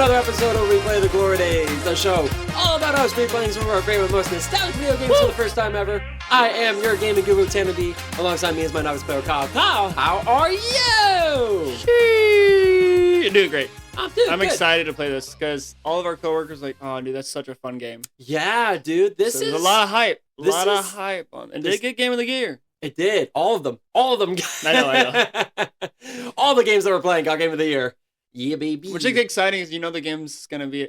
another episode of Replay the Glory Days, the show all about us replaying some of our favorite, most nostalgic video games for the first time ever. I am your gaming guru, Tanner D. Alongside me is my novice player, Kyle. Kyle, how are you? You're doing great. I'm excited to play this because all of our coworkers are like, oh, dude, that's such a fun game. Yeah, dude, this is a lot of hype. A lot of hype on, and did it get Game of the Year? It did. All of them. I know. All the games that we're playing got Game of the Year. Yeah, baby. Which is exciting, is the game's gonna be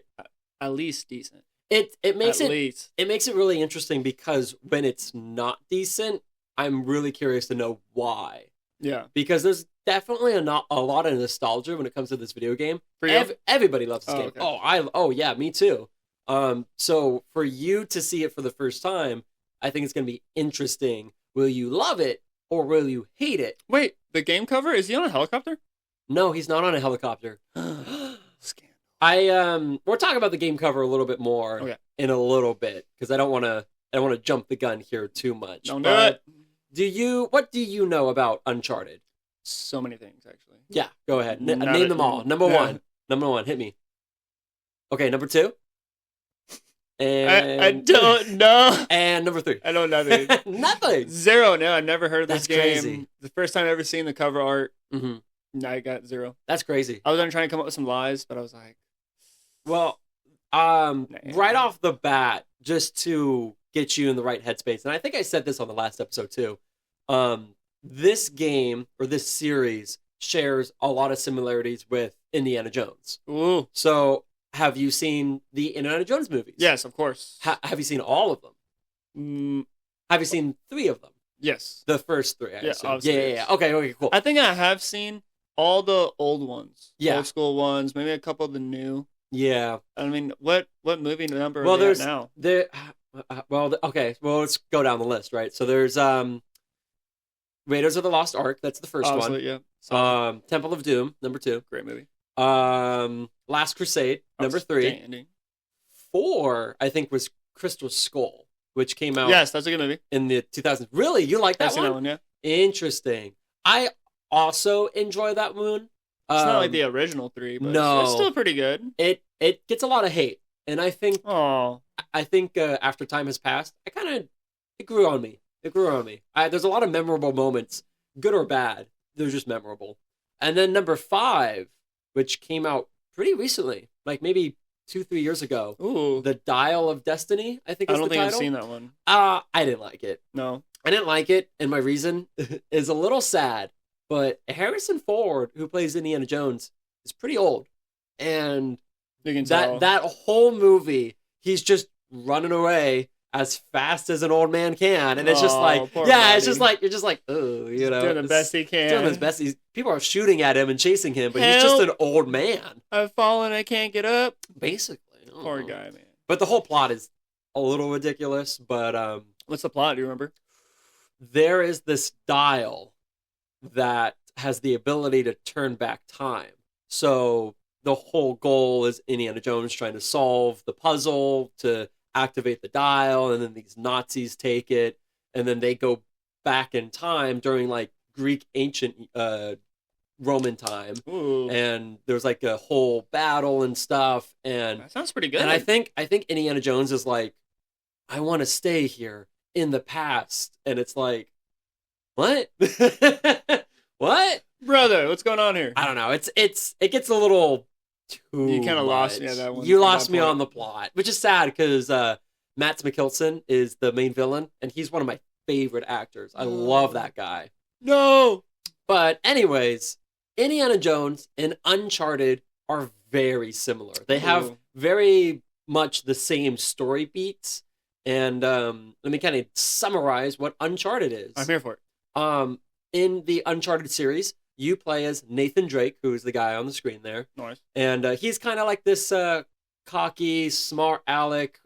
at least decent. It makes it really interesting because when it's not decent, I'm really curious to know why. Yeah. Because there's definitely a lot of nostalgia when it comes to this video game. For you? Everybody loves this game. Okay. Oh yeah, me too. So for you to see it for the first time, I think it's gonna be interesting. Will you love it or will you hate it? Wait, the game cover, is he on a helicopter? No, he's not on a helicopter. Scandal. We'll talk about the game cover a little bit more in a little bit because I don't want to jump the gun here too much. Don't do it. What do you know about Uncharted? So many things, actually. Yeah, go ahead. Name them all. Number one, hit me. Okay, number two. And I don't know. And number three. I don't know nothing. Nothing. Zero. No, I've never heard of this That's game. crazy. The first time I ever seen the cover art, Mm-hmm. I got zero. That's crazy. I was gonna try and come up with some lies, but I was like, well, right off the bat, just to get you in the right headspace, and I think I said this on the last episode too. This game or this series shares a lot of similarities with Indiana Jones. ooh. So, have you seen the Indiana Jones movies? Yes, of course. Have you seen all of them? Have you seen 3 of them? Yes. The first 3, I assume. Obviously, Yeah. Okay, cool. I think I have seen all the old ones. Yeah. Old school ones, maybe a couple of the new. Yeah. I mean, what movie number Well, are there's they at now? okay. Well, let's go down the list, right? So there's Raiders of the Lost Ark. That's the first one. Yeah. Temple of Doom, number 2. Great movie. Last Crusade, number 3. Outstanding. 4, I think, was Crystal Skull, which came out. Yes, that's a good movie. In the 2000s. Really, you like that I've seen that one, yeah. Interesting. I also enjoy that one. It's not like the original 3, but no, it's still pretty good. It gets a lot of hate, and I think after time has passed, it grew on me. There's a lot of memorable moments, good or bad. They're just memorable. And then number 5, which came out pretty recently, like maybe 2-3 years ago. Ooh. The Dial of Destiny, I think is the title. I don't think I've seen that one. I didn't like it. No. I didn't like it, and my reason is a little sad, but Harrison Ford, who plays Indiana Jones, is pretty old. And you can tell. That whole movie, he's just running away as fast as an old man can, and it's just like, it's just like, you're just like, oh, doing the best he can. Doing his best. People are shooting at him and chasing him, but he's just an old man. I've fallen, I can't get up. Basically. Poor guy, man. But the whole plot is a little ridiculous, but what's the plot? Do you remember? There is this dial that has the ability to turn back time. So the whole goal is Indiana Jones trying to solve the puzzle to activate the dial, and then these Nazis take it, and then they go back in time during like Greek ancient Roman time. Ooh. And there's like a whole battle and stuff, and that sounds pretty good. And I think Indiana Jones is like, I want to stay here in the past, and it's like, what? What, brother? What's going on here? I don't know. It gets a little too. You kind of lost me. That one. You lost me on the plot, which is sad because Mads Mikkelsen is the main villain, and he's one of my favorite actors. I love that guy. No, but anyways, Indiana Jones and Uncharted are very similar. They have very much the same story beats. And let me kind of summarize what Uncharted is. I'm here for it. In the Uncharted series, you play as Nathan Drake, who is the guy on the screen there. Nice. And he's kind of like this cocky, smart aleck,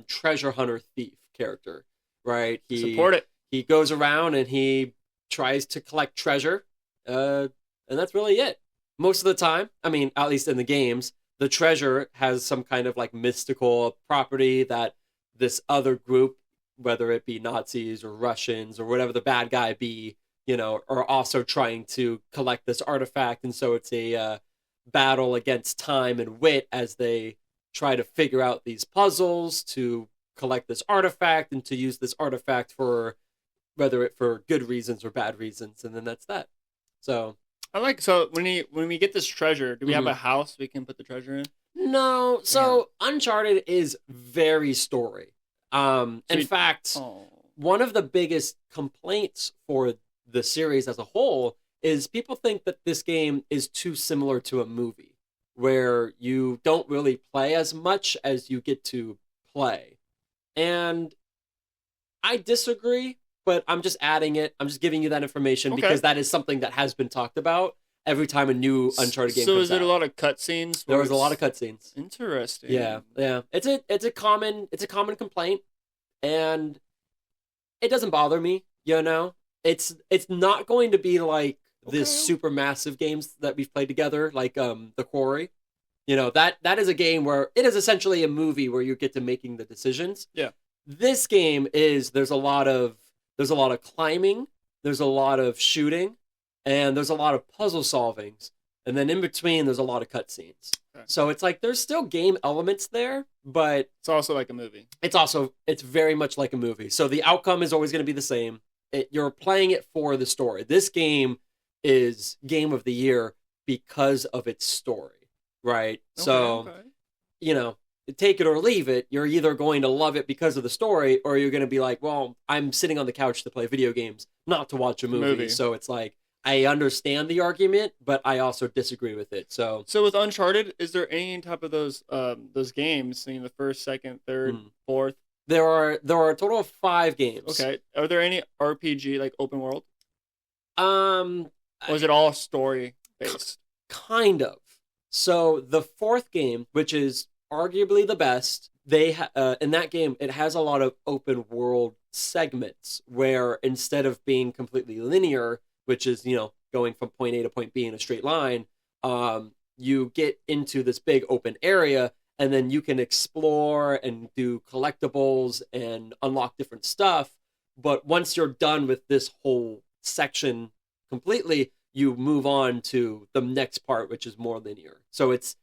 treasure hunter thief character, right? Support it. He goes around and he tries to collect treasure, and that's really it. Most of the time, I mean, at least in the games, the treasure has some kind of like mystical property that this other group, whether it be Nazis or Russians or whatever the bad guy be, are also trying to collect this artifact. And so it's a battle against time and wit as they try to figure out these puzzles to collect this artifact and to use this artifact for whether it for good reasons or bad reasons, and then that's that. So So when we get this treasure, do we have Mhm. a house we can put the treasure in? no, so Uncharted is very story. In we- fact, Oh. one of the biggest complaints for the series as a whole is people think that this game is too similar to a movie where you don't really play as much as you get to play. And I disagree, but I'm just adding it. I'm just giving you that information Okay. because that is something that has been talked about every time a new Uncharted game So comes is it out. a lot of cutscenes? There was a lot of cutscenes. Interesting. Yeah. It's a common complaint, and it doesn't bother me. It's not going to be like this Okay. super massive games that we've played together, like The Quarry. That is a game where it is essentially a movie where you get to making the decisions. Yeah. This game is there's a lot of climbing, there's a lot of shooting, and there's a lot of puzzle solvings, and then in between there's a lot of cutscenes. Okay. So it's like there's still game elements there, but It's also like a movie. it's very much like a movie. So the outcome is always going to be the same. You're playing it for the story. This game is game of the year because of its story, right? So Okay. take it or leave it. You're either going to love it because of the story, or you're going to be like, well, I'm sitting on the couch to play video games, not to watch a movie. So it's like, I understand the argument, but I also disagree with it. So with Uncharted, is there any type of those games, the first, second, third, fourth? there are a total of 5 games. Okay. Are there any RPG like open world? Or is it all story based? Kind of. So the 4th game, which is arguably the best, in that game it has a lot of open world segments where instead of being completely linear, which is going from point A to point B in a straight line, you get into this big open area, and then you can explore and do collectibles and unlock different stuff. But once you're done with this whole section completely, you move on to the next part, which is more linear. So it's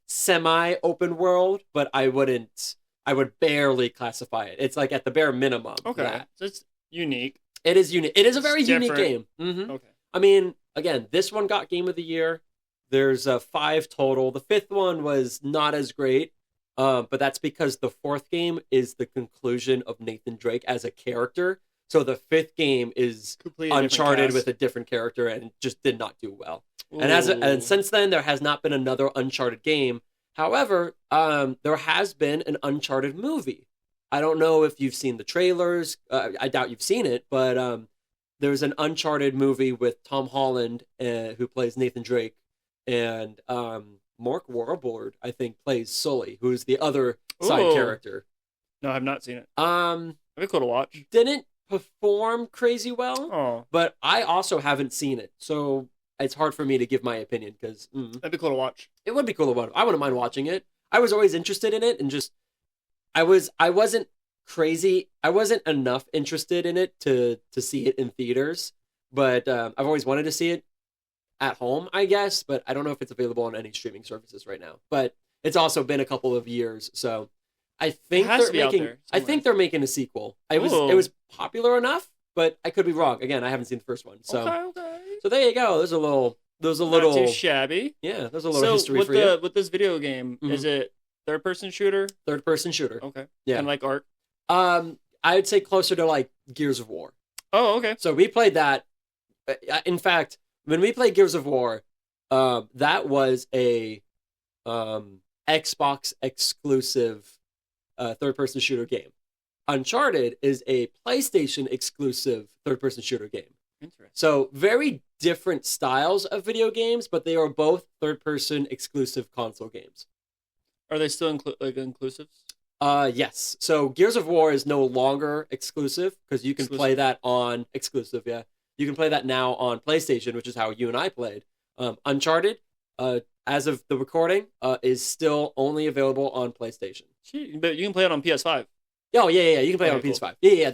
semi open world, but I would barely classify it. It's like at the bare minimum. Okay. So it's unique. It is unique. It is a very unique different. game. Mm-hmm. Okay. I mean, again, this one got Game of the Year. There's 5 total. The 5th one was not as great, but that's because the 4th game is the conclusion of Nathan Drake as a character. So the 5th game is Completely Uncharted with a different character, and just did not do well. And since then, there has not been another Uncharted game. However, there has been an Uncharted movie. I don't know if you've seen the trailers. I doubt you've seen it, but there's an Uncharted movie with Tom Holland, who plays Nathan Drake, and Mark Wahlberg, I think, plays Sully, who is the other side character. No, I've not seen it. That'd be cool to watch. Didn't perform crazy well, but I also haven't seen it, so it's hard for me to give my opinion because that'd be cool to watch. It would be cool to watch. I wouldn't mind watching it. I was always interested in it, and just I wasn't crazy. I wasn't enough interested in it to see it in theaters, but I've always wanted to see it at home, I guess. But I don't know if it's available on any streaming services right now. But it's also been a couple of years, so I think they're making a sequel. It was popular enough, but I could be wrong. Again, I haven't seen the first one, so okay. So there you go. There's a little not too shabby. Yeah, there's a little history for you. With this video game, is it third-person shooter? Third-person shooter. Okay. Yeah. And like Ark? I'd say closer to like Gears of War. Oh, okay. So we played that. In fact, when we played Gears of War, that was a Xbox exclusive third-person shooter game. Uncharted is a PlayStation exclusive third-person shooter game. Interesting. So very different styles of video games, but they are both third-person exclusive console games. Are they still inclusives? Yes. So Gears of War is no longer exclusive because you can play that on exclusive. Yeah, you can play that now on PlayStation, which is how you and I played. Uncharted, as of the recording, is still only available on PlayStation. But you can play it on PS5. Oh yeah. You can play it on PS5. Yeah.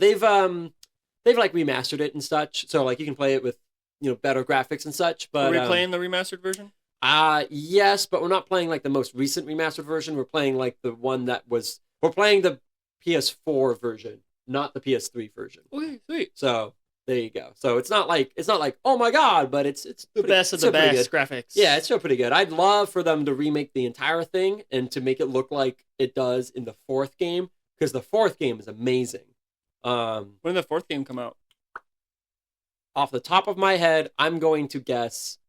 They've like remastered it and such, so like you can play it with better graphics and such. But are we playing the remastered version? Yes, but we're not playing like the most recent remastered version. We're playing like the one that was. We're playing the PS4 version, not the PS3 version. Okay, sweet. So there you go. So it's not like oh my god, but it's the best of the best graphics. Yeah, it's still pretty good. I'd love for them to remake the entire thing and to make it look like it does in the fourth game, because the fourth game is amazing. When did the fourth game come out? Off the top of my head, I'm going to guess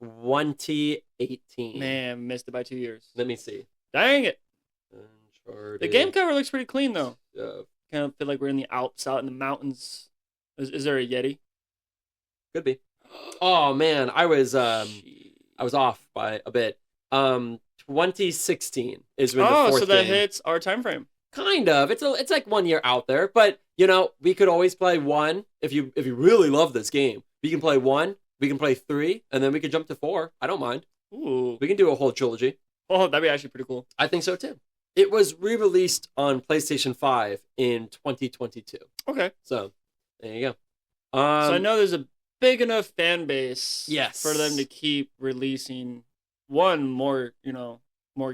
2018. Man, missed it by 2 years. Let me see. Dang it. Uncharted. The game cover looks pretty clean, though. Uh, Kind of feel like we're in the Alps, out in the mountains. Is there a Yeti? Could be. Oh man, I was off by a bit. 2016 is when the fourth so that game. hits our time frame. Kind of. It's like 1 year out there, but we could always play one if you really love this game. We can play one, we can play three, and then we can jump to four. I don't mind. Ooh. We can do a whole trilogy. Oh, that'd be actually pretty cool. I think so too. It was re-released on PlayStation 5 in 2022. Okay. So, there you go. So I know there's a big enough fan base yes. for them to keep releasing more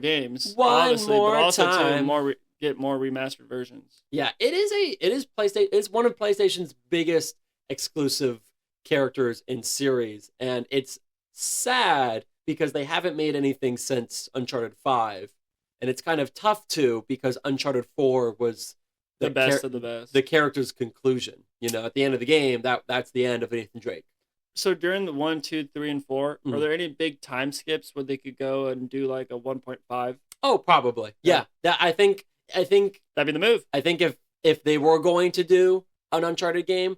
games. One obviously, more but also time. to get more remastered versions. Yeah, it's one of PlayStation's biggest exclusive characters in series, and it's sad because they haven't made anything since Uncharted 5. And it's kind of tough too, because Uncharted 4 was the best of the best. The character's conclusion. At the end of the game, that's the end of Nathan Drake. So during the 1, 2, 3, and 4, are there any big time skips where they could go and do like a 1.5? Oh, probably. Yeah. I think that'd be the move. I think if they were going to do an Uncharted game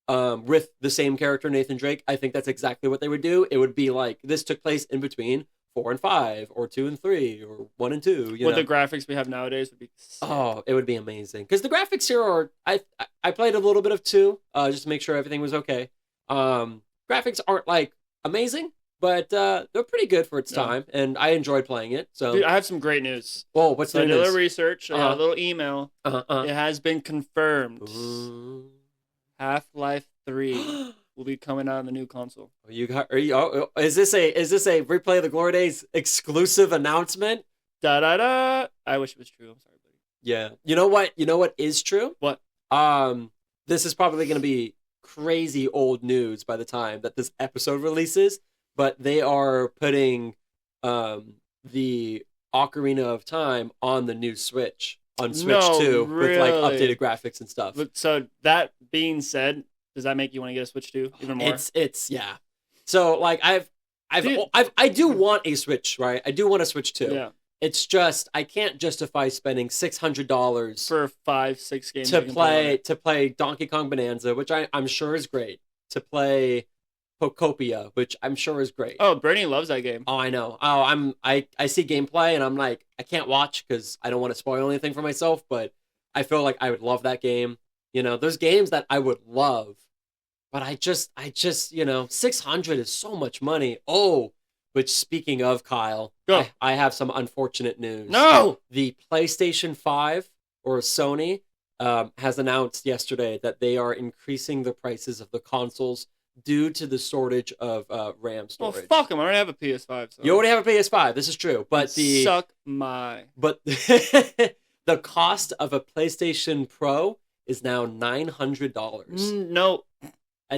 with the same character, Nathan Drake, I think that's exactly what they would do. It would be like this took place in between 4 and 5, or 2 and 3, or 1 and 2. With the graphics we have nowadays would be sick. Oh, it would be amazing. Because the graphics here are... I played a little bit of 2, just to make sure everything was okay. Graphics aren't, like, amazing, but they're pretty good for its time, and I enjoyed playing it. So, dude, I have some great news. Whoa, what's the news? I did a little research. I got a little email. It has been confirmed. Half-Life 3... will be coming out on the new console. Is this a Replay of the Glory Days exclusive announcement? Da da da! I wish it was true. I'm sorry, buddy. Yeah. You know what? You know what is true? What? This is probably going to be crazy old news by the time that this episode releases, but they are putting the Ocarina of Time on the new Switch, on Switch 2, really? with like updated graphics and stuff. So that being said, does that make you want to get a Switch 2 even more? It's yeah. So like I do want a Switch, right? I do want a Switch 2. Yeah. It's just I can't justify spending $600 for 5-6 games to play Donkey Kong Bonanza, which I'm sure is great. To play Pocopia, which I'm sure is great. Oh, Bernie loves that game. Oh, I know. Oh, I see gameplay and I'm like, I can't watch because I don't want to spoil anything for myself, but I feel like I would love that game. There's games that I would love, but I just 600 is so much money. Oh, which speaking of, Kyle, I have some unfortunate news. No! The PlayStation 5 or Sony has announced yesterday that they are increasing the prices of the consoles due to the shortage of RAM storage. Well, fuck them. I already have a PS5. So. You already have a PS5. This is true. But suck my... But the cost of a PlayStation Pro is now $900. No.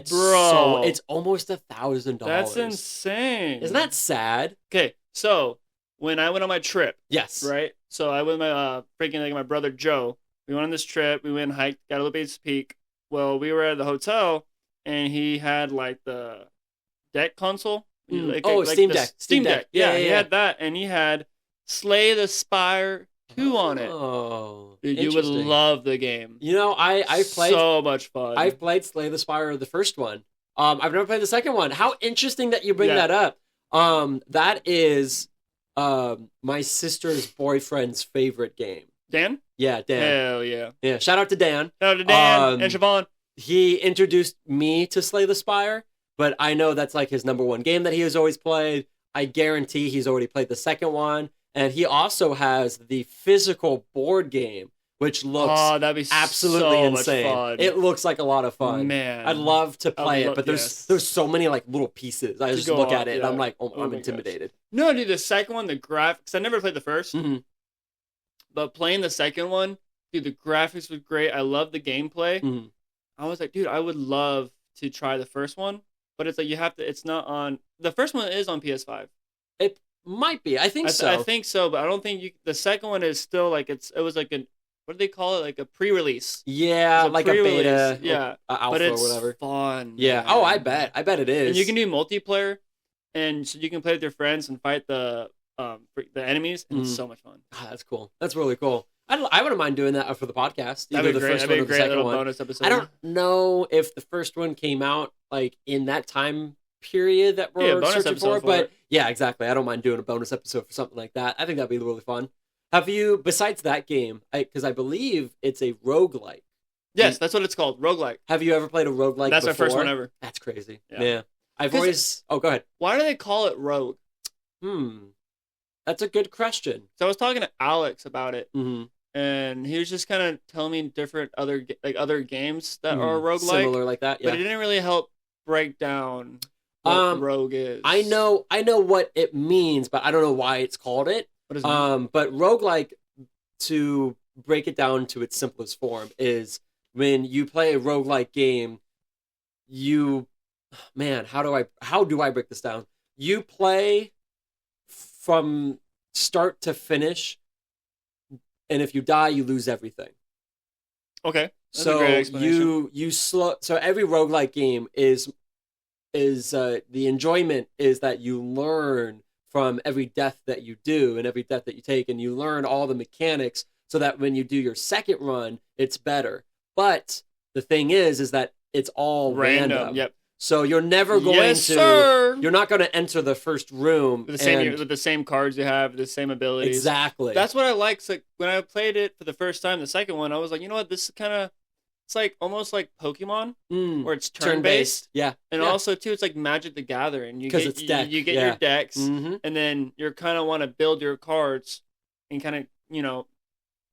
Bro. It's almost $1,000. That's insane. Isn't that sad? Okay, so when I went on my trip... Yes. Right? So I went with my brother Joe. We went on this trip. We went and hiked, got a little bit of peak. Well, we were at the hotel, and he had like the deck console. Steam Deck. Steam Deck. Yeah, he had that, and he had Slay the Spire 2 on it. Oh, dude, you would love the game. I played so much fun. I've played Slay the Spire, the first one. I've never played the second one. How interesting that you bring that up. That is my sister's boyfriend's favorite game. Dan? Yeah, Dan. Hell yeah. Yeah, shout out to Dan. Shout out to Dan and Siobhan. He introduced me to Slay the Spire, but I know that's like his number one game that he has always played. I guarantee he's already played the second one. And he also has the physical board game, which looks that'd be absolutely so insane. much fun. It looks like a lot of fun. Man, I'd love to play it, but there's so many like little pieces. I just look at it and I'm like, I'm intimidated. Gosh. No, dude, the second one, the graphics. I never played the first, Mm-hmm. but playing the second one, dude, the graphics was great. I love the gameplay. Mm-hmm. I was like, dude, I would love to try the first one, but it's like you have to. It's not on. The first one is on PS5. It might be. I think so. I think so, but I don't think you. The second one is still like it was like a what do they call it? Like a pre-release. Yeah, like a beta. Yeah, alpha but it's or whatever. Fun. Yeah. Man. Oh, I bet it is. And you can do multiplayer, and so you can play with your friends and fight the enemies, and it's so much fun. Oh, that's cool. That's really cool. I wouldn't mind doing that for the podcast. That'd be great. That'd be a great little bonus episode. I don't know if the first one came out like in that time period that we're searching for, but yeah, exactly. I don't mind doing a bonus episode for something like that. I think that'd be really fun. Have you, besides that game, because I believe it's a roguelike. Yes, that's what it's called, roguelike. Have you ever played a roguelike That's before? my first one ever. That's crazy. Yeah. I've always... Oh, go ahead. Why do they call it rogue? That's a good question. So I was talking to Alex about it, mm-hmm. and he was just kind of telling me different other games that are roguelike. Similar like that, yeah. But it didn't really help break down what rogue is. I know what it means, but I don't know why it's called it. What does it mean? But roguelike, to break it down to its simplest form, is when you play a roguelike game, how do I break this down? You play from start to finish, and if you die, you lose everything. Okay. That's so a great explanation. So every roguelike game is the enjoyment is that you learn from every death that you do and every death that you take, and you learn all the mechanics so that when you do your second run, it's better. But the thing is that it's all random. Yep. So you're never going you're not going to enter the first room with the same cards you have, the same abilities. Exactly. That's what I like. So when I played it for the first time, the second one, I was like, you know what, this is kind of, it's like almost like Pokemon, where it's turn-based. Yeah. And also, too, it's like Magic the Gathering. Because it's deck. You get your decks, and then you kind of want to build your cards and kind of,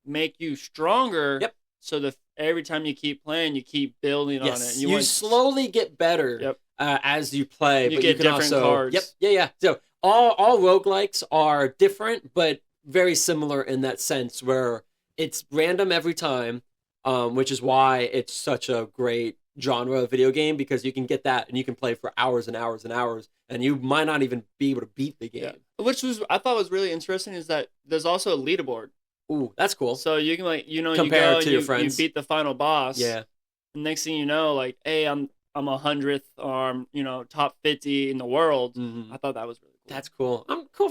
make you stronger. Yep. So every time you keep playing, you keep building on it. You slowly get better as you play. You but get you can different also, cards. Yep. Yeah. So all roguelikes are different, but very similar in that sense where it's random every time. Which is why it's such a great genre of video game, because you can get that and you can play for hours and hours and hours, and you might not even be able to beat the game. Yeah. Which I thought was really interesting is that there's also a leaderboard. Ooh, that's cool. So you can compare to your friends. You beat the final boss. Yeah. And next thing you know, like, hey, I'm 100th or top 50 in the world. I thought that was really cool. That's cool.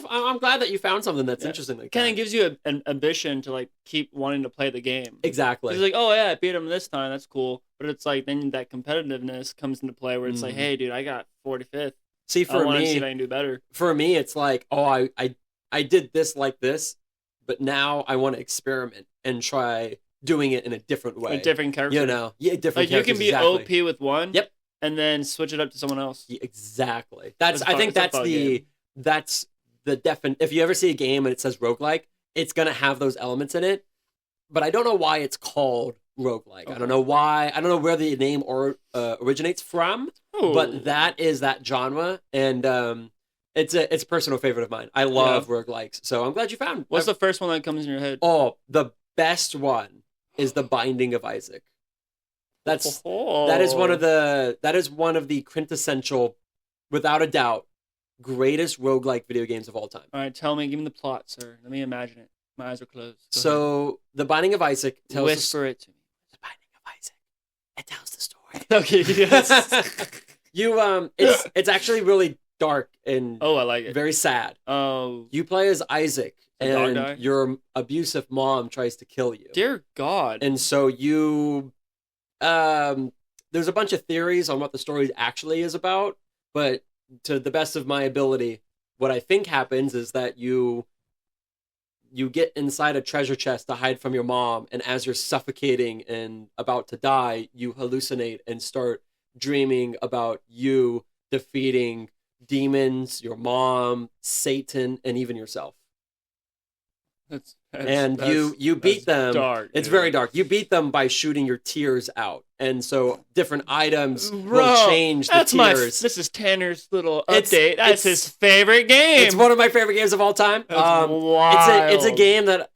I'm glad that you found something that's interesting like that. Kind of gives you an ambition to like keep wanting to play the game. Exactly. It's like, oh yeah, I beat him this time. That's cool. But it's like then that competitiveness comes into play where it's like, hey, dude, I got 45th. See, I want to see if I can do better. For me, it's like, oh, I did this like this, but now I want to experiment and try doing it in a different way. A different character. Different like you can be exactly. OP with one. Yep. And then switch it up to someone else. Yeah, exactly. That's the definition. If you ever see a game and it says roguelike, it's going to have those elements in it. But I don't know why it's called roguelike. Okay. I don't know why. I don't know where the name originates from. Ooh. But that is that genre, and it's a personal favorite of mine. I love roguelikes, so I'm glad you found. What's the first one that comes in your head? Oh, the best one is The Binding of Isaac. That is one of the quintessential, without a doubt, greatest roguelike video games of all time. All right, give me the plot, sir. Let me imagine it. My eyes are closed. Go ahead. The Binding of Isaac tells Whisper it to me. The Binding of Isaac. It tells the story. Okay, yes. It's actually really dark and I like it. Very sad. Oh. You play as Isaac, and your abusive mom tries to kill you. Dear God. And so you there's a bunch of theories on what the story actually is about, but to the best of my ability, what I think happens is that you get inside a treasure chest to hide from your mom, and as you're suffocating and about to die, you hallucinate and start dreaming about you defeating demons, your mom, Satan, and even yourself. And you beat them. Dark, it's dude. very dark. You beat them by shooting your tears out, and so different items Bro, will change the tears. This is Tanner's little It's- update. That's his favorite game. It's one of my favorite games of all time. That's wild. It's a game that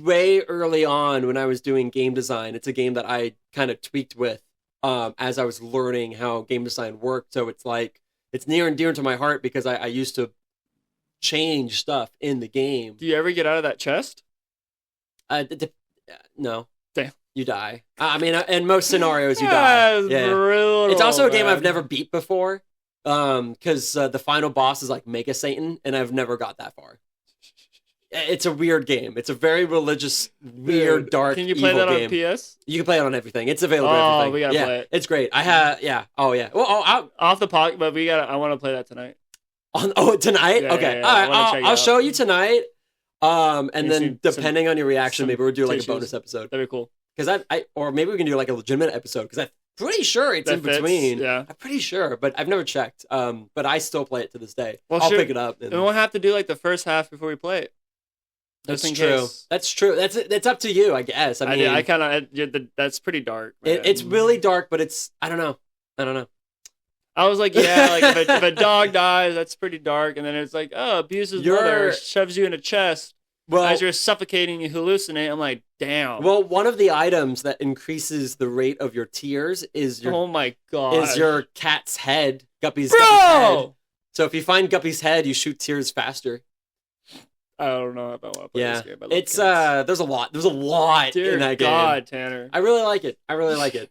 way early on when I was doing game design, it's a game that I kind of tweaked with as I was learning how game design worked. So it's like it's near and dear to my heart because I used to change stuff in the game. Do you ever get out of that chest? No. Damn. You die. I mean, in most scenarios, you die. That's brutal, It's also a game man. I've never beat before. Because the final boss is like Mega Satan, and I've never got that far. It's a weird game. It's a very religious, weird, Dude, dark, Can you play evil that game. on PS? You can play it on everything. It's available. Oh, everything. we gotta play it. It's great. I have. Yeah. Oh yeah. Well, Off the pocket, but I want to play that tonight. tonight. Yeah, okay. yeah, All I right. wanna check it I'll out. show you tonight. And You then see depending on your reaction, some maybe we'll do like a tissues. bonus episode. That'd be cool. Because or maybe we can do like a legitimate episode because I'm pretty sure it's That in fits, between. yeah. I'm pretty sure, but I've never checked. But I still play it to this day. Well, I'll sure. pick it up. And we'll have to do like the first half before we play it. That's Just in true. case. That's true. That's up to you, I guess. I mean, I kind of. That's pretty dark. Man. it's really dark, but it's I don't know. I was like, yeah, like if a dog dies, that's pretty dark. And then it's like, oh, abuses mother, shoves you in a chest. Well, As you're suffocating, you hallucinate. I'm like, damn. well, one of the items that increases the rate of your tears is Oh my god. your cat's head, Guppy's Bro! head. So if you find Guppy's head, you shoot tears faster. I don't know if I want to play Yeah, this game. I love it's cats. there's a lot Dear in that game. God, Tanner. I really like it.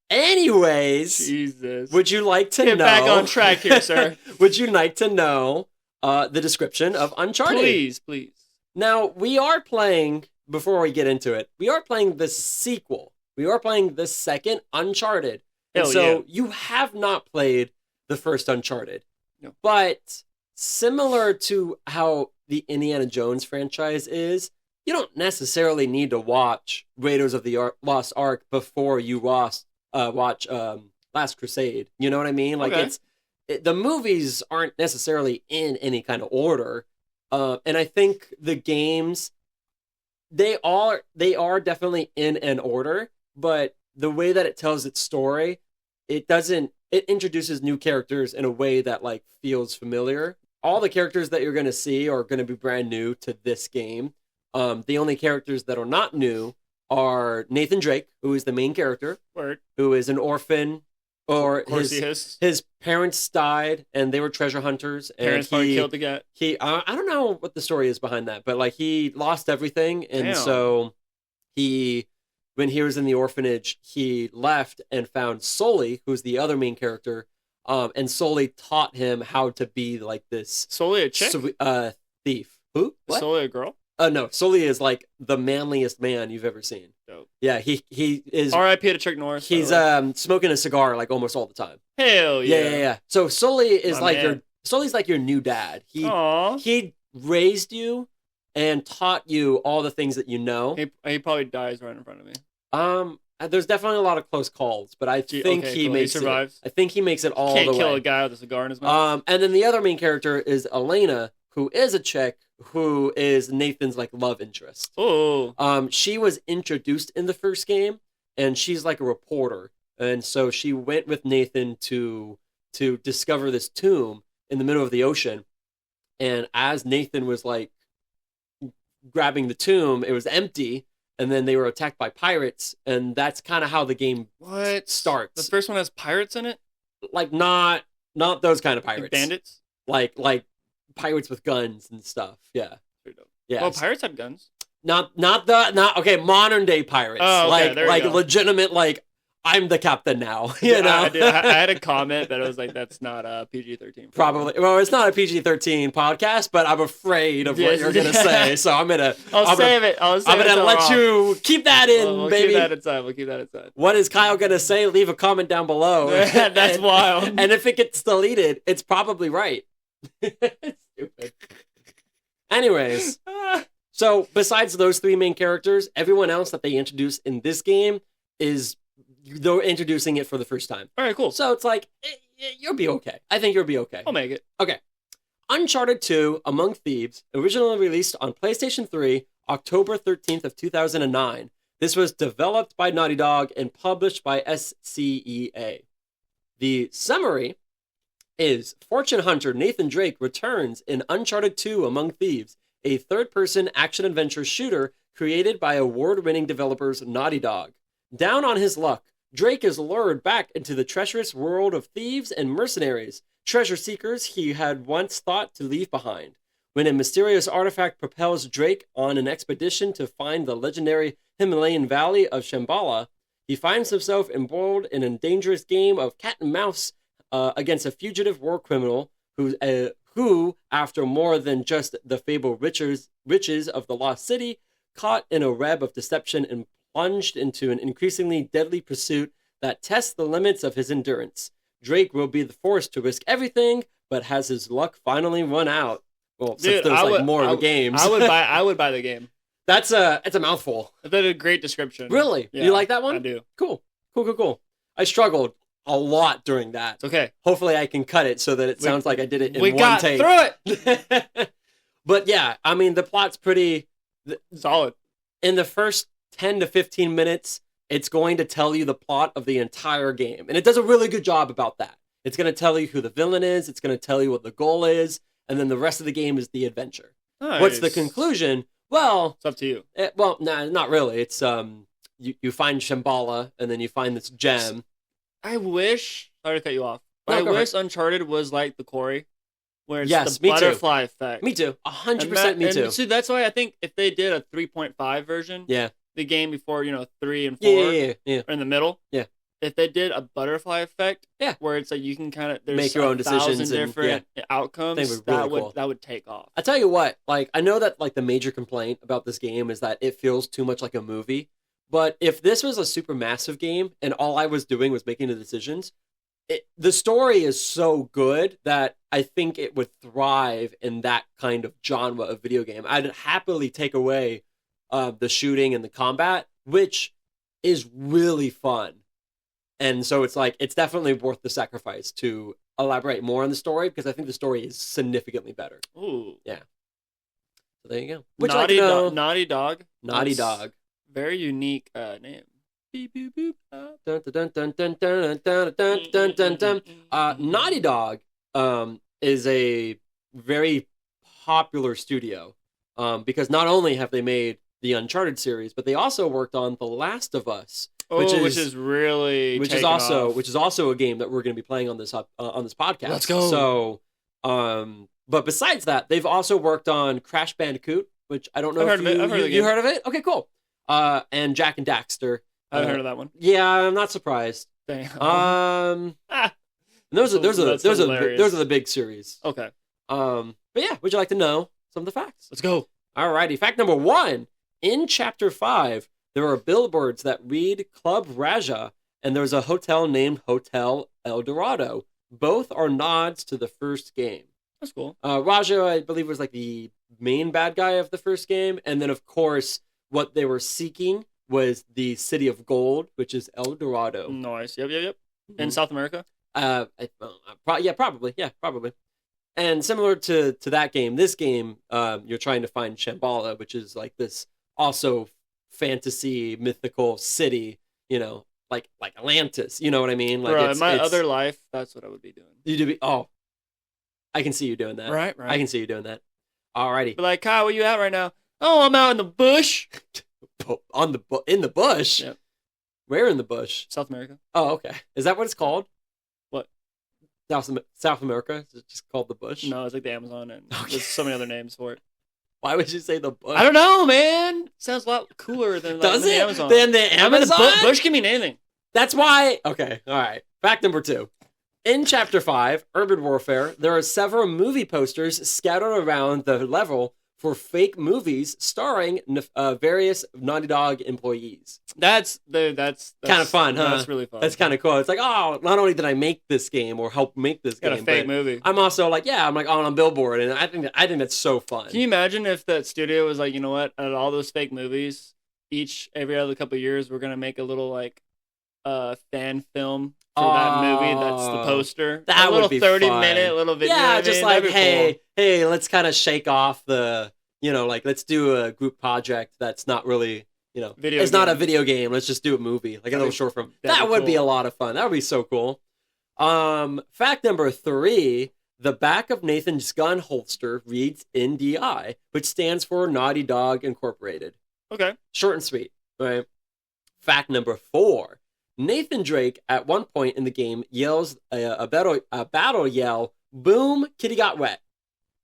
Anyways, Jesus. would you like to Get know? back on track here, sir. Would you like to know the description of Uncharted? Please. Now, we are playing, before we get into it, we are playing the sequel. We are playing the second Uncharted. And Hell so yeah. you have not played the first Uncharted. No. But similar to how the Indiana Jones franchise is, you don't necessarily need to watch Raiders of the Lost Ark before you watch Last Crusade. You know what I mean? Like Okay. the movies aren't necessarily in any kind of order. And I think the games, they are definitely in an order, but the way that it tells its story, it introduces new characters in a way that like feels familiar. All the characters that you're going to see are going to be brand new to this game. The only characters that are not new are Nathan Drake, who is the main character, Word. who is an orphan, or Of course he is. his parents died and they were treasure hunters. And Parents probably killed the guy. I don't know what the story is behind that, but like he lost everything, and Damn. so when he was in the orphanage, he left and found Sully, who's the other main character, and Sully taught him how to be like this Solely a chick? thief. Who? What? Solely a girl? No, Sully is like the manliest man you've ever seen. Dope. Yeah, he is. R.I.P. to Chuck Norris. He's smoking a cigar like almost all the time. Hell yeah. Yeah. So Sully is My like man. Sully's like your new dad. Aw. He raised you and taught you all the things that you know. He probably dies right in front of me. There's definitely a lot of close calls, but I think okay, he cool. makes He survives. I think he makes it all Can't the kill way. a guy with a cigar in his mouth. And then the other main character is Elena, who is a chick who is Nathan's like love interest. Oh. She was introduced in the first game, and she's like a reporter, and so she went with Nathan to discover this tomb in the middle of the ocean. And as Nathan was like grabbing the tomb, it was empty, and then they were attacked by pirates, and that's kind of how the game What? starts. The first one has pirates in it? Like not those kind of Like pirates, bandits? like pirates with guns and stuff. Yeah, Pretty dope. yeah. Well, pirates have guns. Not okay. Modern day pirates, Oh, okay, there we like go. legitimate. Like I'm the captain now. You know, I had a comment, but it was like, that's not PG-13. probably. Well, it's not a PG-13 podcast, but I'm afraid of what you're gonna say, so I'm gonna. I'll save it. I'm gonna let you keep that in, We'll baby. keep that inside. We'll keep that inside. What is Kyle gonna say? Leave a comment down below. That's wild. And if it gets deleted, it's probably right. Stupid. Anyways, so besides those three main characters, everyone else that they introduce in this game is they're introducing it for the first time. All right, cool. So it's like, you'll be okay. I think you'll be okay. I'll make it. Okay. Uncharted 2 Among Thieves, originally released on PlayStation 3 October 13th of 2009. This was developed by Naughty Dog and published by SCEA. The summary is fortune hunter Nathan Drake returns in Uncharted 2 Among Thieves, a third-person action-adventure shooter created by award-winning developers Naughty Dog. Down on his luck, Drake is lured back into the treacherous world of thieves and mercenaries, treasure seekers he had once thought to leave behind. When a mysterious artifact propels Drake on an expedition to find the legendary Himalayan valley of Shambhala, he finds himself embroiled in a dangerous game of cat and mouse against a fugitive war criminal who, after more than just the fabled riches of the lost city, caught in a web of deception and plunged into an increasingly deadly pursuit that tests the limits of his endurance. Drake will be forced to risk everything, but has his luck finally run out? Well, since there's more of the games. I would buy the game. It's a mouthful. That's a great description. Really? Yeah, you like that one? I do. Cool. I struggled a lot during that. It's okay. Hopefully I can cut it so that it sounds like I did it in one take. We got through it! But yeah, I mean, the plot's pretty... solid. In the first 10 to 15 minutes, it's going to tell you the plot of the entire game. And it does a really good job about that. It's going to tell you who the villain is. It's going to tell you what the goal is. And then the rest of the game is the adventure. Nice. What's the conclusion? Well... it's up to you. Not really. It's... You find Shambhala, and then you find this gem. I wish... sorry to cut you off. No, I wish Uncharted was like the Quarry, where it's yes, the butterfly effect. Me too. 100% me too. So that's why I think if they did a 3.5 version, the game before 3 and 4, yeah, or in the middle, if they did a butterfly effect, where it's like you can kind of make your own decisions and different outcomes, that would take off. I tell you what, like I know that like the major complaint about this game is that it feels too much like a movie. But if this was a super massive game and all I was doing was making the decisions, the story is so good that I think it would thrive in that kind of genre of video game. I'd happily take away the shooting and the combat, which is really fun. And so it's like, it's definitely worth the sacrifice to elaborate more on the story because I think the story is significantly better. Ooh. Yeah. So there you go. Naughty Dog. Naughty Dog. Very unique name. Beep, boop, boop. Naughty Dog is a very popular studio because not only have they made the Uncharted series, but they also worked on The Last of Us, which is also a game that we're going to be playing on this podcast. Let's go. So, but besides that, they've also worked on Crash Bandicoot, which I don't know if you heard of it. Okay, cool. And Jack and Daxter. I haven't heard of that one. Yeah, I'm not surprised. Damn. Those are the big series. Okay. But yeah, would you like to know some of the facts? Let's go. Alrighty. Fact number 1. In Chapter 5, there are billboards that read Club Raja, and there's a hotel named Hotel El Dorado. Both are nods to the first game. That's cool. Raja, I believe, was like the main bad guy of the first game, and then of course what they were seeking was the City of Gold, which is El Dorado. Nice. Yep. Mm-hmm. In South America? Probably. Yeah, probably. And similar to that game, this game, you're trying to find Shambhala, which is like this also fantasy mythical city, like Atlantis. You know what I mean? Like, bro, in my other life, that's what I would be doing. I can see you doing that. Right. I can see you doing that. Alrighty. But like, Kyle, where you at right now? Oh, I'm out in the bush. In the bush? Yep. Where in the bush? South America. Oh, okay. Is that what it's called? What? South America? Is it just called the bush? No, it's like the Amazon, and there's so many other names for it. Why would you say the bush? I don't know, man. Sounds a lot cooler than the Amazon. Than the Amazon? Bush can mean anything. That's why... Okay, all right. Fact number 2. In Chapter 5, Urban Warfare, there are several movie posters scattered around the level for fake movies starring various Naughty Dog employees. That's kind of fun, huh? That's really fun. That's kind of cool. It's like, oh, not only did I make this game or help make this game, a fake movie. I'm also like, I'm like on a billboard, and I think that's so fun. Can you imagine if that studio was like, you know what, out of all those fake movies, every other couple of years, we're gonna make a little like fan film for that movie. That's the poster. That would be 30-minute little video. Yeah, just like, hey, let's kind of shake off the like let's do a group project that's not really, Video it's not a game. video game. Let's just do a movie, like a little short film. that'd That be would be a cool. lot of fun. That would be so cool. Fact number 3, the back of Nathan's gun holster reads NDI, which stands for Naughty Dog Incorporated. Okay. Short and sweet, right? Fact number 4, Nathan Drake at one point in the game yells a battle yell, "Boom, kitty got wet."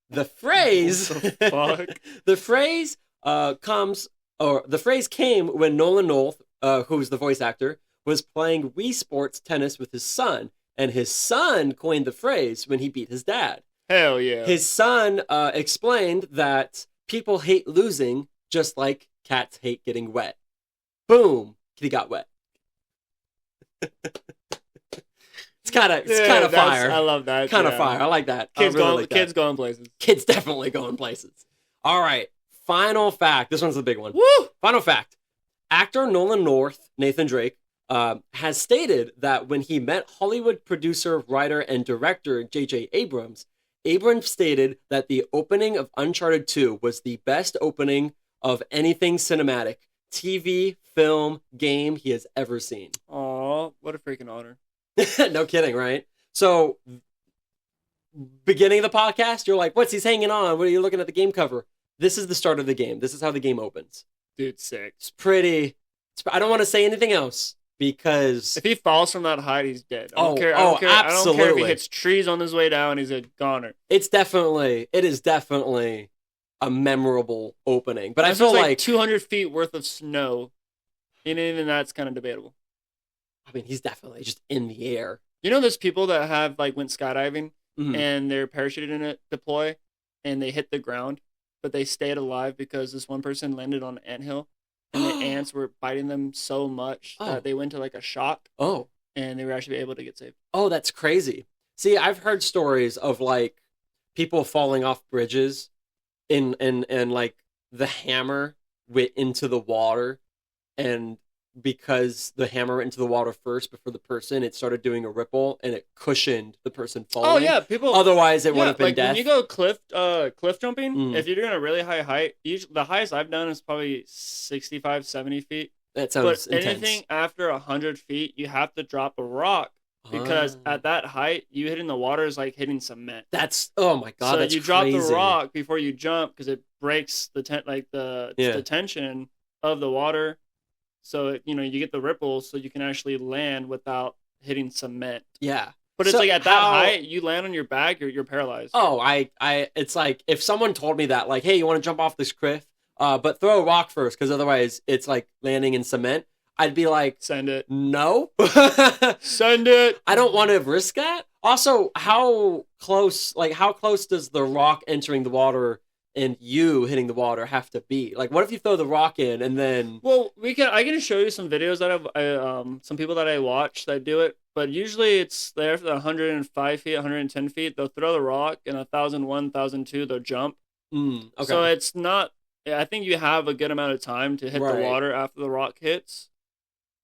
The phrase, What the fuck? the phrase the phrase came when Nolan North, who's the voice actor, was playing Wii Sports tennis with his son, and his son coined the phrase when he beat his dad. Hell yeah. His son explained that people hate losing just like cats hate getting wet. Boom, kitty got wet. It's kind of fire. I love that. Kind of fire. I like that. Kids I really like that. kids going places. Kids definitely going places. All right. Final fact. This one's the big one. Woo! Final fact. Actor Nolan North, Nathan Drake, has stated that when he met Hollywood producer, writer, and director J.J. Abrams stated that the opening of Uncharted 2 was the best opening of anything cinematic, TV, film, game he has ever seen. Aw, what a freaking honor. No kidding, right? So, beginning of the podcast, you're like, what's he's hanging on? What are you looking at the game cover? This is the start of the game. This is how the game opens. Dude, sick. It's pretty... I don't want to say anything else because... If he falls from that height, he's dead. I don't care. absolutely. I don't care if he hits trees on his way down, he's a goner. It is definitely a memorable opening. But I feel like 200 feet worth of snow. And even that's kind of debatable. I mean, he's definitely just in the air. You know, there's people that have went skydiving Mhm. and they're parachuted in it deploy and they hit the ground, but they stayed alive because this one person landed on an anthill and the ants were biting them so much that they went to a shock. Oh. And they were actually able to get saved. Oh, that's crazy. See, I've heard stories of people falling off bridges and the hammer went into the water, and because the hammer went into the water first before the person, it started doing a ripple and it cushioned the person falling. Oh yeah, people. Otherwise, it would have been death. When you go cliff jumping, Mm. if you're doing a really high height, the highest I've done is probably 65, 70 feet. That sounds But intense. anything after 100 feet, you have to drop a rock because at that height, you hitting the water is like hitting cement. That's oh my god. So that's you drop the crazy. rock before you jump because it breaks the the tension of the water. So you get the ripples, so you can actually land without hitting cement. Yeah. But it's at that height, you land on your back, you're paralyzed. Oh, it's like if someone told me that, hey, you want to jump off this cliff, but throw a rock first, because otherwise it's like landing in cement, I'd be like, send it. No. Send it. I don't want to risk that. Also, how close does the rock entering the water and you hitting the water have to be? What if you throw the rock in and then... Well, I can show you some videos that some people that I watch that do it, but usually it's there for 105 feet, 110 feet. They'll throw the rock, and 1,001, 1,002, they'll jump. Okay. So it's not... I think you have a good amount of time to hit the water after the rock hits.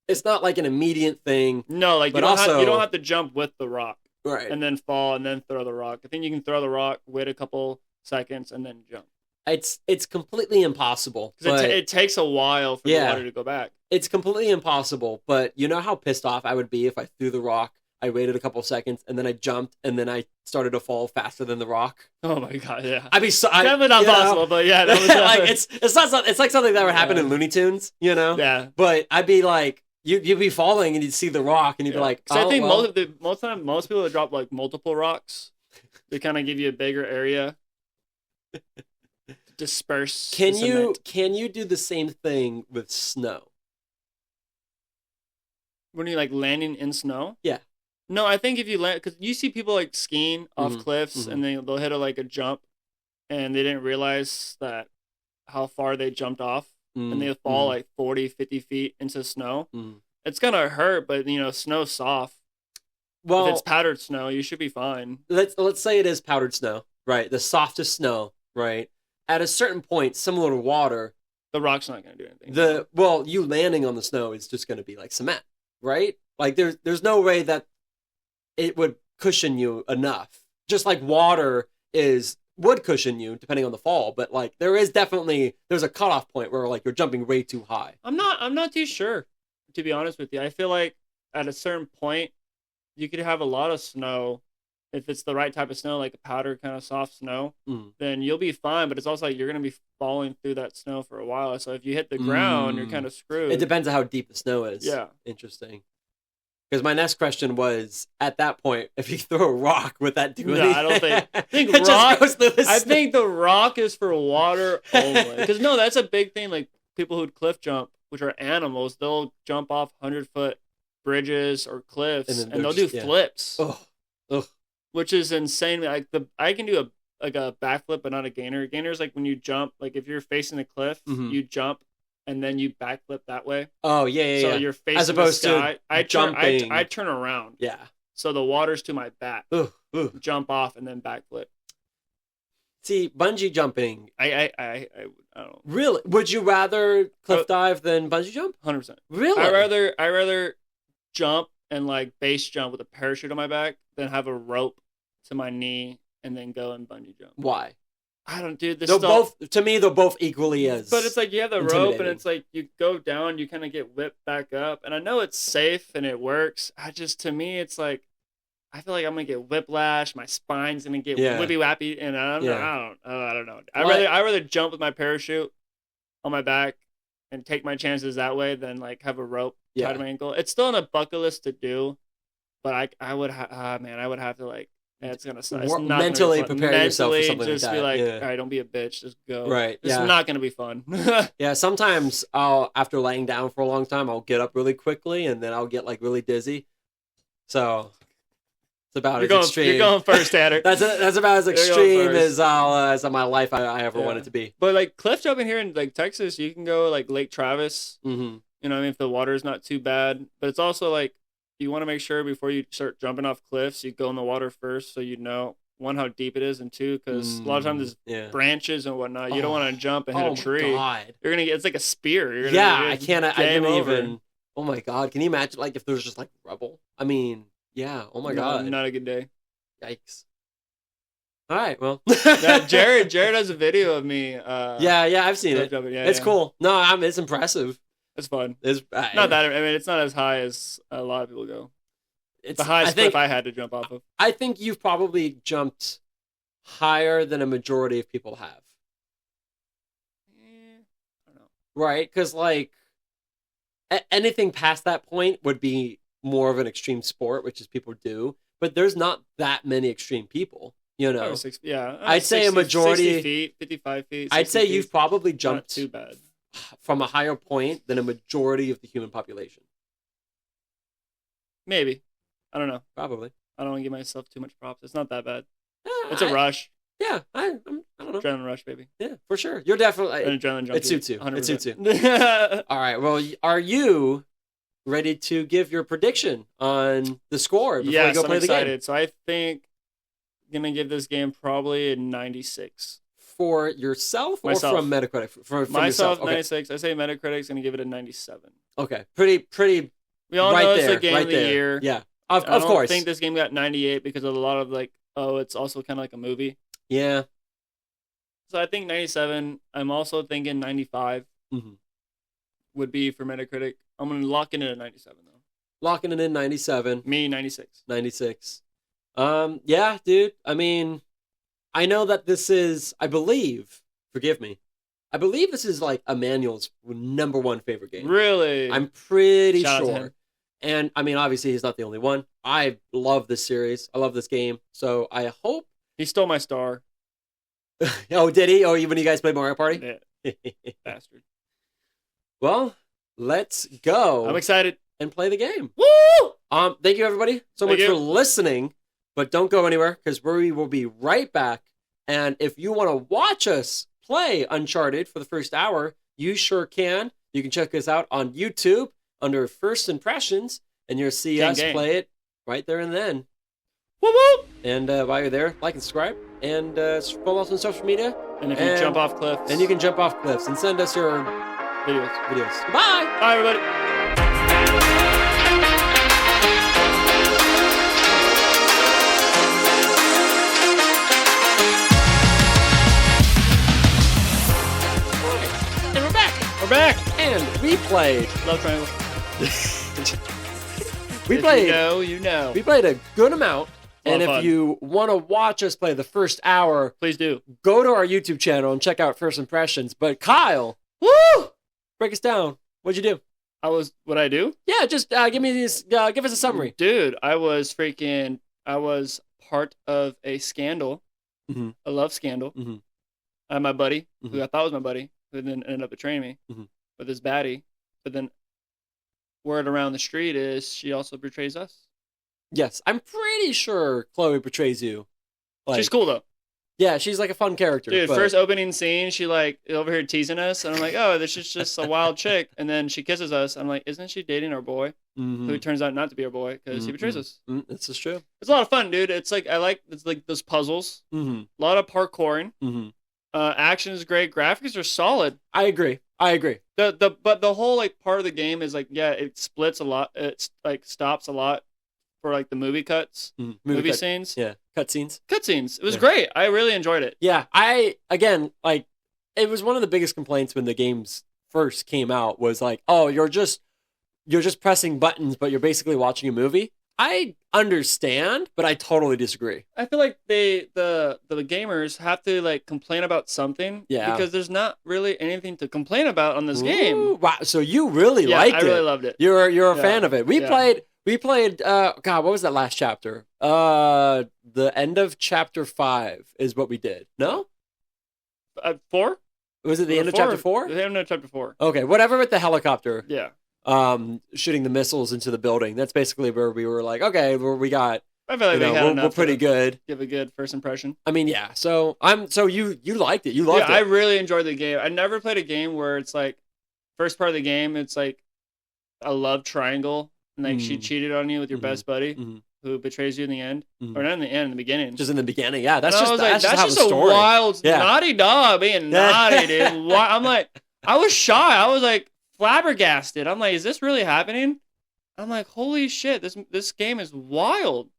It's not like an immediate thing. No, you don't have to jump with the rock. Right. And then fall and then throw the rock. I think you can throw the rock, wait a couple seconds, and then jump. It's completely impossible. Because it takes a while for the water to go back. It's completely impossible, but you know how pissed off I would be if I threw the rock, I waited a couple seconds, and then I jumped, and then I started to fall faster than the rock. Oh my god, yeah. I'd be so... Definitely not possible, but yeah. That was it's like something that would happen in Looney Tunes, Yeah. But I'd be like... You'd be falling and you'd see the rock and you'd be like, So I think most people that drop multiple rocks, they kind of give you a bigger area to disperse. Can you do the same thing with snow? When you're landing in snow? Yeah. No, I think if you land, because you see people skiing off cliffs and they'll hit a jump and they didn't realize that how far they jumped off. And they fall 40, 50 feet into snow. It's gonna hurt, but snow's soft. Well, if it's powdered snow, you should be fine. Let's say it is powdered snow, right? The softest snow, right? At a certain point, similar to water, the rock's not gonna do anything. You landing on the snow is just gonna be like cement, right? There's no way that it would cushion you enough. Just like water is would cushion you depending on the fall, but like there's a cutoff point where like you're jumping way too high. I'm not too sure, to be honest with you. I feel like at a certain point you could have a lot of snow. If it's the right type of snow, like a powder kind of soft snow, then you'll be fine. But it's also like you're going to be falling through that snow for a while. So if you hit the ground, you're kind of screwed. It depends on how deep the snow is. Yeah. Interesting. Because my next question was, at that point, if you throw a rock, would that do anything? I don't think. I think the rock is for water only. Because no, that's a big thing. Like people who'd cliff jump, which are animals, they'll jump off 100-foot bridges or cliffs, and they'll do flips. Ugh. Which is insane. Like I can do a backflip, but not a gainer. A gainer is like when you jump. Like if you're facing the cliff, you jump and then you backflip that way. Oh yeah. So you're facing as opposed the sky. to jumping. I turn around. Yeah. So the water's to my back. Ugh. Jump off and then backflip. See, bungee jumping. I don't know. Really? Would you rather cliff dive than bungee jump? 100%. Really? I rather jump and like base jump with a parachute on my back than have a rope to my knee and then go and bungee jump. Why? I don't do this. To me, they're both equally as. But it's like you have the rope and it's like you go down, you kind of get whipped back up, and I know it's safe and it works. To me, it's like I feel like I'm gonna get whiplash. My spine's gonna get whippy wappy, and I don't know. I rather jump with my parachute on my back and take my chances that way than like have a rope tied to my ankle. It's still on a bucket list to do, but I would have to like. Yeah, it's gonna suck. Mentally prepare yourself for something like that. Just be like, all right, don't be a bitch, just go. Right. It's not gonna be fun. Yeah, sometimes after laying down for a long time, I'll get up really quickly and then I'll get like really dizzy. So it's about extreme. You're going first, Tanner. That's about as extreme as my life I ever wanted to be. But like cliff jumping here in like Texas, you can go like Lake Travis. Mm-hmm. You know what I mean? If the water's not too bad, but it's also like. You want to make sure before you start jumping off cliffs, you go in the water first so you know, one, how deep it is, and two, because a lot of times there's branches and whatnot. You don't want to jump and hit a tree. God. You're going to get, it's like a spear. I didn't even, oh my God. Can you imagine like if there's just like rubble? I mean, yeah, oh my God. Not a good day. Yikes. All right, well. Jared has a video of me. I've seen it. It's cool. No, it's impressive. It's fun. It's not that. I mean, it's not as high as a lot of people go. It's the highest cliff I had to jump off of. I think you've probably jumped higher than a majority of people have. I don't know. Right? Because like anything past that point would be more of an extreme sport, which is people do. But there's not that many extreme people. You know. I'd say a majority. 60 feet, 55 feet. I'd say you've probably jumped not too bad. From a higher point than a majority of the human population. Maybe. I don't know. Probably. I don't want to give myself too much props. It's not that bad. It's a rush. Yeah, I don't know. Adrenaline rush, baby. Yeah, for sure. You're definitely... An adrenaline junkie. It suits you. 100%. It suits you. All right, well, are you ready to give your prediction on the score before you go play the game? So I think I'm going to give this game probably a 96. For yourself or from Metacritic? For myself, yourself. 96. I say Metacritic's going to give it a 97. Okay. Pretty we all right know it's there, the game right of the there. year. Yeah, of course. I don't think this game got 98 because of a lot of like, it's also kind of like a movie. Yeah. So I think 97. I'm also thinking 95 would be for Metacritic. I'm going to lock it in at 97 though. Locking it in 97. Me, 96. 96. Yeah, dude. I mean... I know that this is, I believe this is like Emmanuel's number one favorite game. Really? I'm pretty sure. And I mean, obviously he's not the only one. I love this series. I love this game. So I hope. He stole my star. Oh, did he? Oh, when you guys played Mario Party? Yeah. Bastard. Well, let's go. I'm excited. And play the game. Woo! Thank you everybody so much for listening. But don't go anywhere because we will be right back. And if you want to watch us play Uncharted for the first hour, you sure can. You can check us out on YouTube under First Impressions, and you'll see us play it right there and then. Woo woo! And while you're there, like and subscribe, and follow us on social media. And if you jump off cliffs. And you can jump off cliffs and send us your videos. Bye! Bye, everybody! played. Love triangle. We played. You know. We played a good amount. And if Fun. you want to watch us play the first hour, please do. Go to our YouTube channel and check out First Impressions. But Kyle, woo! Break us down. What'd you do? What'd I do? Yeah, just give us a summary. Dude, I was part of a scandal, a love scandal. I had my buddy, who I thought was my buddy, who then ended up betraying me with his baddie. But then word around the street is she also betrays us. Yes, I'm pretty sure Chloe betrays you. She's cool though. Yeah, she's like a fun character. Dude, first opening scene, she like over here teasing us, and I'm like, oh, this is just a wild chick. And then she kisses us. I'm like, isn't she dating our boy? Who turns out not to be our boy because he betrays us. This is true. It's a lot of fun, dude. It's like those puzzles. A lot of parkouring. Action is great. Graphics are solid. I agree. But the whole like part of the game is like, yeah, it splits a lot. It's like stops a lot for like the movie cuts, movie scenes. Yeah, cutscenes. It was great. I really enjoyed it. Yeah, it was one of the biggest complaints when the games first came out was like, oh, you're just pressing buttons, but you're basically watching a movie. I understand, but I totally disagree. I feel like the gamers have to like complain about something, because there's not really anything to complain about on this game. Wow, so you really liked it? I really loved it. You're a fan of it. We played. God, what was that last chapter? The end of chapter 5 is what we did. No, 4. Was it the end of chapter 4? The end of chapter 4. Okay, whatever with the helicopter. Yeah. Shooting the missiles into the building. That's basically where we were like, okay, we got. I feel like we're pretty good. Give a good first impression. I mean, yeah. So you liked it. You loved it. I really enjoyed the game. I never played a game where it's like first part of the game. It's like a love triangle, and like she cheated on you with your best buddy. Who betrays you in the end, or not in the end, in the beginning? Just in the beginning, yeah. That's just a wild, naughty dog being naughty, dude. I'm like, I was shy. I was like flabbergasted. I'm like, is this really happening? I'm like, holy shit, this game is wild.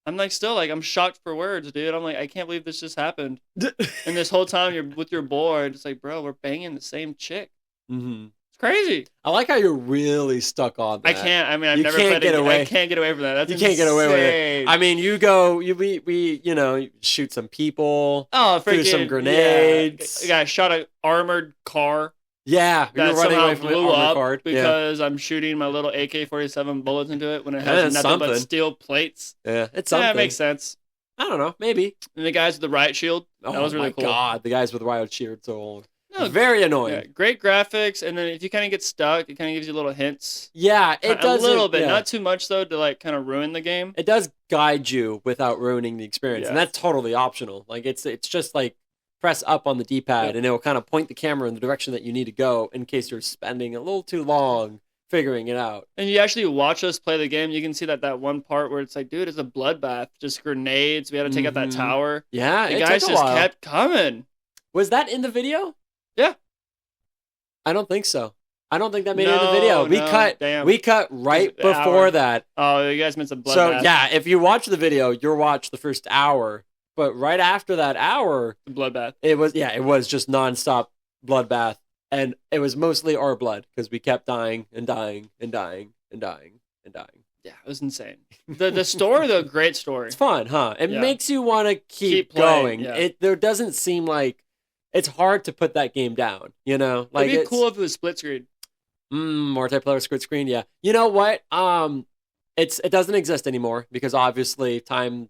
I'm like, still like, I'm shocked for words, dude. I'm like, I can't believe this just happened. And this whole time you're with your boy, it's like, bro, we're banging the same chick. It's crazy. I like how you're really stuck on that. I can't. I mean, I've never played it. I can't get away from that. You can't get away with it. I mean, we shoot some people. Oh, freaking, threw some grenades. Yeah. I shot an armored car. Yeah, that somehow blew up because I'm shooting my little AK-47 bullets into it when it has nothing but steel plates. Yeah, it's something. Yeah, it makes sense. I don't know, maybe. And the guys with the riot shield. That was really cool. Oh my god, the guys with the riot shield so very annoying. Yeah, great graphics, and then if you kind of get stuck, it kind of gives you little hints. Yeah, it does a little bit, not too much though, to like kind of ruin the game. It does guide you without ruining the experience, and that's totally optional. Like it's just like press up on the D-pad, and it will kind of point the camera in the direction that you need to go in case you're spending a little too long figuring it out. And you actually watch us play the game, you can see that one part where it's like, dude, it's a bloodbath, just grenades. We had to take out that tower. Yeah, the guys just kept coming. Was that in the video? Yeah. I don't think so. I don't think that made it in the video. We cut right before that. Oh, you guys missed a bloodbath. So yeah, if you watch the video, you'll watch the first hour. But right after that hour, the bloodbath. It was just nonstop bloodbath, and it was mostly our blood because we kept dying and dying and dying and dying and dying. Yeah, it was insane. The story, though, great story. It's fun, huh? It makes you want to keep going. Yeah. There doesn't seem like it's hard to put that game down. You know, like it'd be cool if it was split screen. Multiplayer split screen. Yeah. You know what? It doesn't exist anymore because obviously time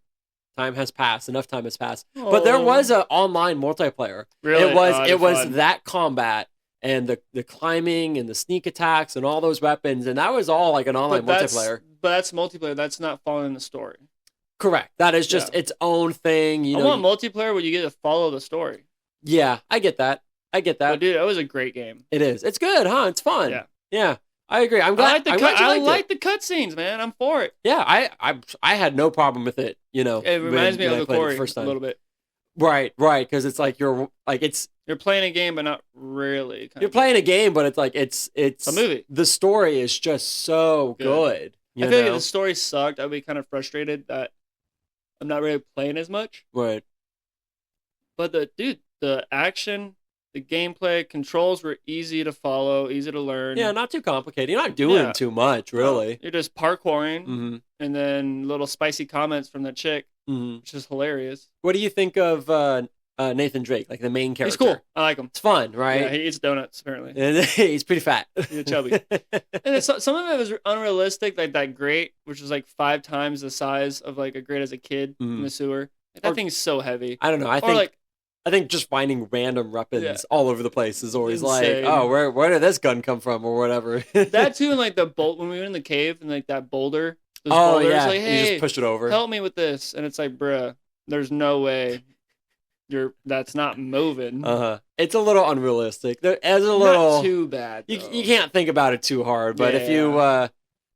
has passed. Enough time has passed. Oh. But there was an online multiplayer. Really? It was that combat and the climbing and the sneak attacks and all those weapons, and that was all like an online multiplayer. But that's multiplayer. That's not following the story. Correct. That is just its own thing. I want multiplayer where you get to follow the story. Yeah, I get that. But dude, that was a great game. It is. It's good, huh? It's fun. Yeah. I agree. I'm glad. I like the cutscenes, man. I'm for it. Yeah, I had no problem with it. You know, it reminds me of the Corey a little bit. Right, because it's like you're playing a game, but not really. You're playing a game, but it's like it's a movie. The story is just so good. I feel like if the story sucked, I'd be kind of frustrated that I'm not really playing as much. Right. But the action The gameplay controls were easy to follow, easy to learn. Yeah, not too complicated. You're not doing too much, really. You're just parkouring, and then little spicy comments from the chick, which is hilarious. What do you think of Nathan Drake, like the main character? He's cool. I like him. It's fun, right? Yeah, he eats donuts, apparently. And he's pretty fat. He's chubby. And some of it was unrealistic, like that grate, which was like 5 times the size of like a grate as a kid in the sewer. Like, that thing's so heavy. I don't know. I think just finding random weapons all over the place is always insane. like, oh, where did this gun come from or whatever. That too, and like the bolt when we were in the cave and like that boulder. Boulders, like, hey, you just push it over. Help me with this, and it's like, bruh, there's no way that's not moving. It's a little unrealistic. There's a little not too bad. You can't think about it too hard, but if you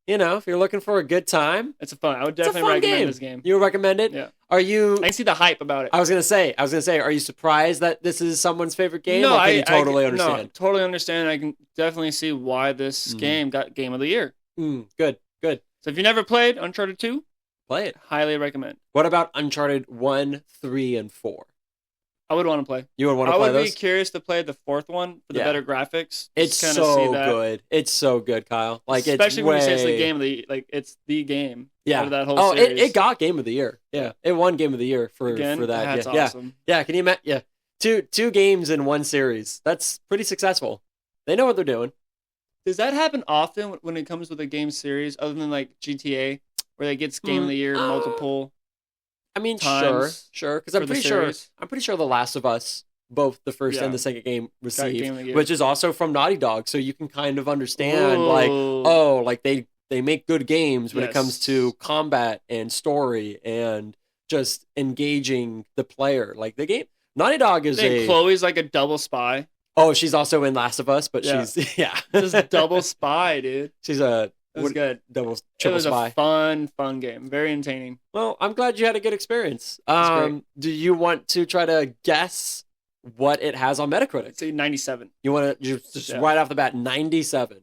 if you're looking for a good time, it's fun. I would definitely recommend this game. You would recommend it? Yeah. Are you? I can see the hype about it. I was gonna say. Are you surprised that this is someone's favorite game? No, I totally understand. No, totally understand. I can definitely see why this game got Game of the Year. Good. So if you never played Uncharted 2, play it. Highly recommend. What about Uncharted 1, 3, and 4? I would want to play. You would want to play those? I would be curious to play the 4th one for the better graphics. It's so good. It's so good, Kyle. Like, especially when you say it's the game of the it's the game. Yeah. Out of that whole series. It got Game of the Year. Yeah. It won Game of the Year for that. That's awesome. Yeah. Can you imagine? Yeah. Two games in one series. That's pretty successful. They know what they're doing. Does that happen often when it comes with a game series, other than like GTA, where they gets Game of the Year multiple? I mean, times sure. Because I'm pretty sure The Last of Us, both the first and the second game, received, which is also from Naughty Dog. So you can kind of understand, they make good games when it comes to combat and story and just engaging the player. Like the game, Naughty Dog is Chloe's like a double spy. Oh, she's also in Last of Us, but she's just double spy, dude. She's it was good. Triple it was spy. A fun game. Very entertaining. Well, I'm glad you had a good experience. Do you want to try to guess what it has on Metacritic? I'd say 97. You want to just right off the bat, 97?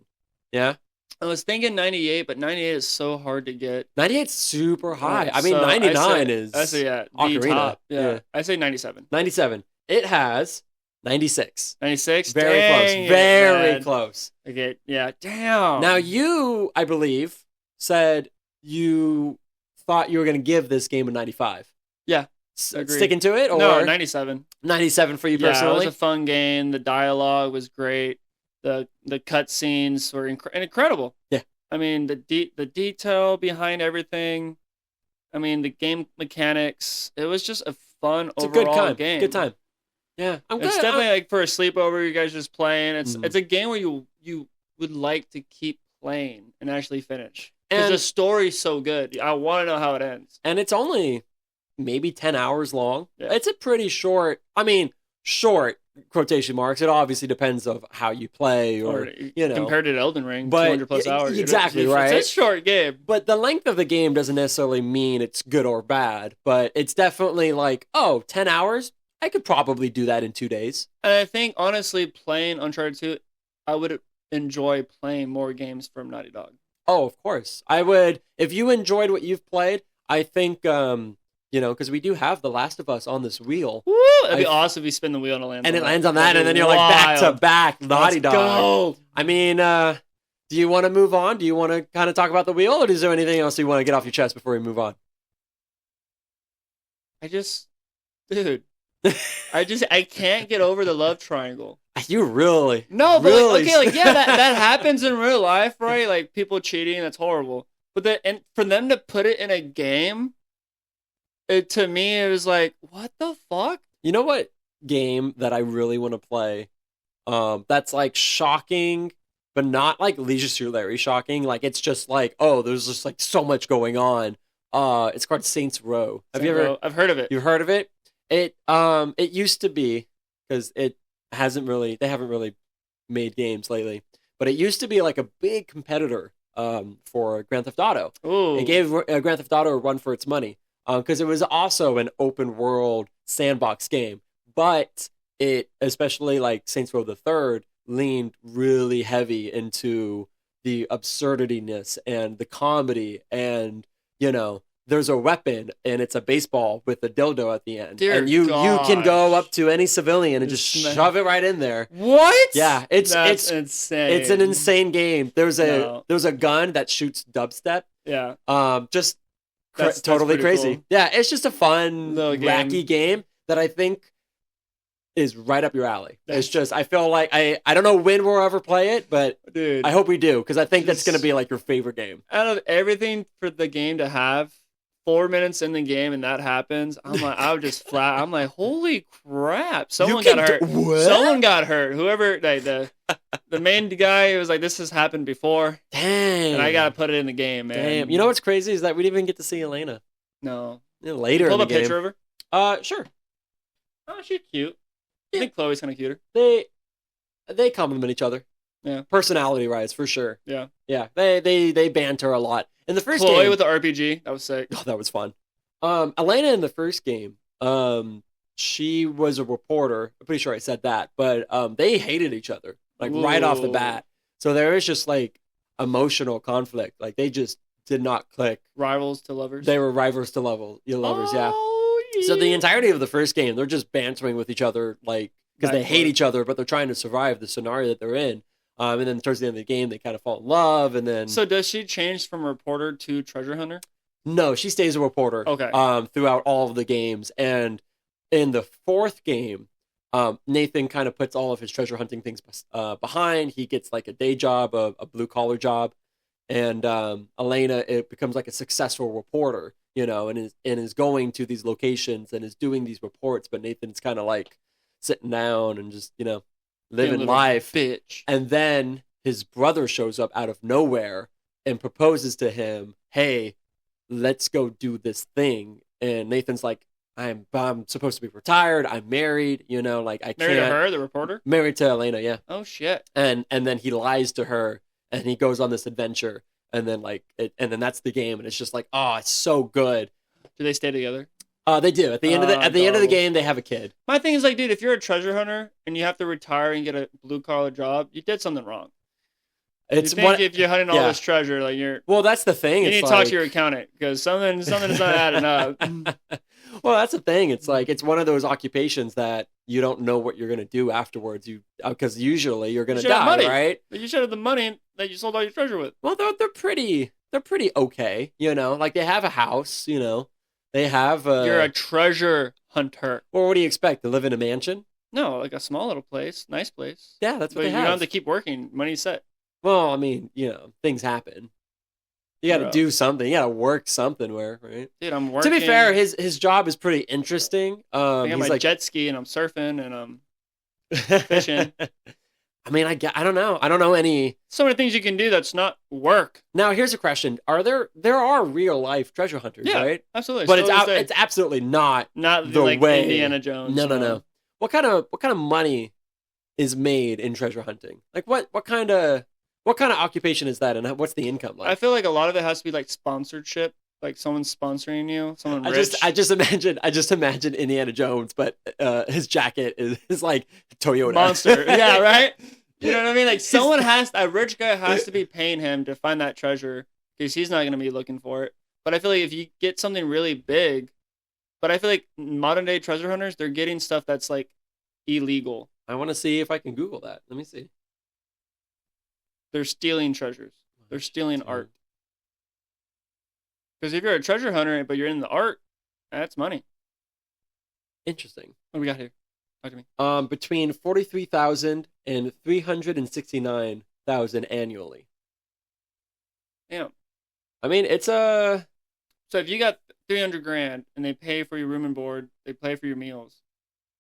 Yeah. I was thinking 98, but 98 is so hard to get. 98's super high. I mean, 99 is the top. Yeah. I say 97. 97. It has 96. 96? Very close. Very close. Okay, yeah. Damn. Now you, I believe, said you thought you were going to give this game a 95. Yeah. Sticking to it? Or? No, 97. 97 for you personally? Yeah, it was a fun game. The dialogue was great. The cutscenes were incredible. Yeah. I mean, the detail behind everything. I mean, the game mechanics. It was just a fun overall game. Good time. Yeah, it's definitely like for a sleepover. You guys just playing. It's a game where you would like to keep playing and actually finish because the story's so good. I want to know how it ends. And it's only maybe 10 hours long. Yeah. It's a pretty short. I mean, short quotation marks. It obviously depends of how you play, or compared to Elden Ring, but 200 plus hours. Exactly right. It's a short game, but the length of the game doesn't necessarily mean it's good or bad. But it's definitely like 10 hours. I could probably do that in 2 days. And I think, honestly, playing Uncharted 2, I would enjoy playing more games from Naughty Dog. Oh, of course. I would. If you enjoyed what you've played, I think, because we do have The Last of Us on this wheel. Woo! It'd be awesome if you spin the wheel and it lands on that. And it lands on that, and then you're like back to back Naughty Dog. Go. I mean, do you want to move on? Do you want to kind of talk about the wheel, or is there anything else you want to get off your chest before we move on? I can't get over the love triangle. You really? No, but really? That happens in real life, right? Like people cheating, that's horrible. But and for them to put it in a game, to me it was like, what the fuck? You know what game that I really want to play? That's like shocking, but not like Leisure Suit Larry shocking. Like it's just like, there's just like so much going on. It's called Saints Row. I've heard of it. You've heard of it? It used to be, because they haven't really made games lately, but it used to be like a big competitor for Grand Theft Auto. Ooh. It gave Grand Theft Auto a run for its money because it was also an open world sandbox game, but it, especially like Saints Row the Third, leaned really heavy into the absurdityness and the comedy and there's a weapon and it's a baseball with a dildo at the end. Dear and you can go up to any civilian and just shove it right in there. What? Yeah, it's insane. It's an insane game. There's a gun that shoots dubstep. Yeah. Just that's totally crazy. Cool. Yeah, it's just a fun, wacky game that I think is right up your alley. It's just, I feel like, I don't know when we'll ever play it, but dude, I hope we do, because I think that's going to be like your favorite game. Out of everything for the game to have, 4 minutes in the game and that happens, I'm like, I would just flat. I'm like, holy crap! Someone got hurt. What? Someone got hurt. Whoever, like the main guy was like, this has happened before. Dang! And I gotta put it in the game, man. Damn! You know what's crazy is that we didn't even get to see Elena. No. Later in the game. Pull a picture of her. Sure. Oh, she's cute. I think Chloe's kind of cuter. They complement each other. Yeah. Personality-wise, for sure. Yeah. Yeah. They banter a lot. In the first Chloe game, with the RPG, that was sick. Oh, that was fun. Elena in the first game, she was a reporter. I'm pretty sure I said that, but they hated each other like right off the bat. So there was just like emotional conflict. Like they just did not click. Rivals to lovers. They were rivals to lovers. Yeah. Yeah. So the entirety of the first game, they're just bantering with each other, like because they hate each other, but they're trying to survive the scenario that they're in. And then towards the end of the game, they kind of fall in love, and then. So does she change from reporter to treasure hunter? No, she stays a reporter. Okay. Throughout all of the games, and in the fourth game, Nathan kind of puts all of his treasure hunting things behind. He gets like a day job, a blue collar job, and Elena becomes like a successful reporter, and is going to these locations and is doing these reports. But Nathan's kind of like sitting down and just living life, bitch. And then his brother shows up out of nowhere and proposes to him, "Hey, let's go do this thing." And Nathan's like, I'm supposed to be retired. I'm married, like I can't. Married to her, the reporter? Married to Elena, yeah. Oh shit. And then he lies to her and he goes on this adventure, and then and then that's the game, and it's just like, oh, it's so good. Do they stay together? They do. At the end of the game, they have a kid. My thing is like, dude, if you're a treasure hunter and you have to retire and get a blue collar job, you did something wrong. If you're hunting all this treasure, like well, that's the thing. You need to talk to your accountant because something is not adding up. Well, that's the thing. It's like it's one of those occupations that you don't know what you're gonna do afterwards. Because usually you're gonna die, right? But you should have the money that you sold all your treasure with. Well, they're pretty okay. Like they have a house. They have. You're a treasure hunter. Well, what do you expect? To live in a mansion? No, like a small little place, nice place. Yeah, that's what they have. You don't have to keep working. Money's set. Well, I mean, things happen. You got to do something. You got to work something right? Dude, I'm working. To be fair, his job is pretty interesting. I got my jet ski and I'm surfing and I'm fishing. I mean, I don't know. I don't know any. So many things you can do that's not work. Now, here's a question: there are real life treasure hunters, right? Absolutely. But it's absolutely not the way Indiana Jones. No. What kind of money is made in treasure hunting? Like what kind of occupation is that, and what's the income like? I feel like a lot of it has to be like sponsorship, like someone's sponsoring you, someone rich. I just imagine Indiana Jones, but his jacket is like Toyota Monster. Yeah, right. You know what I mean? Like a rich guy has to be paying him to find that treasure because he's not going to be looking for it. But I feel like if you get something really big, but I feel like modern day treasure hunters, they're getting stuff that's like illegal. I want to see if I can Google that. Let me see. They're stealing treasures. They're stealing art. Because if you're a treasure hunter, but you're in the art, that's money. Interesting. What do we got here? Talk to me. Between 43,000 and 369,000 annually. Yeah. I mean, it's a. So if you got $300,000 and they pay for your room and board, they pay for your meals.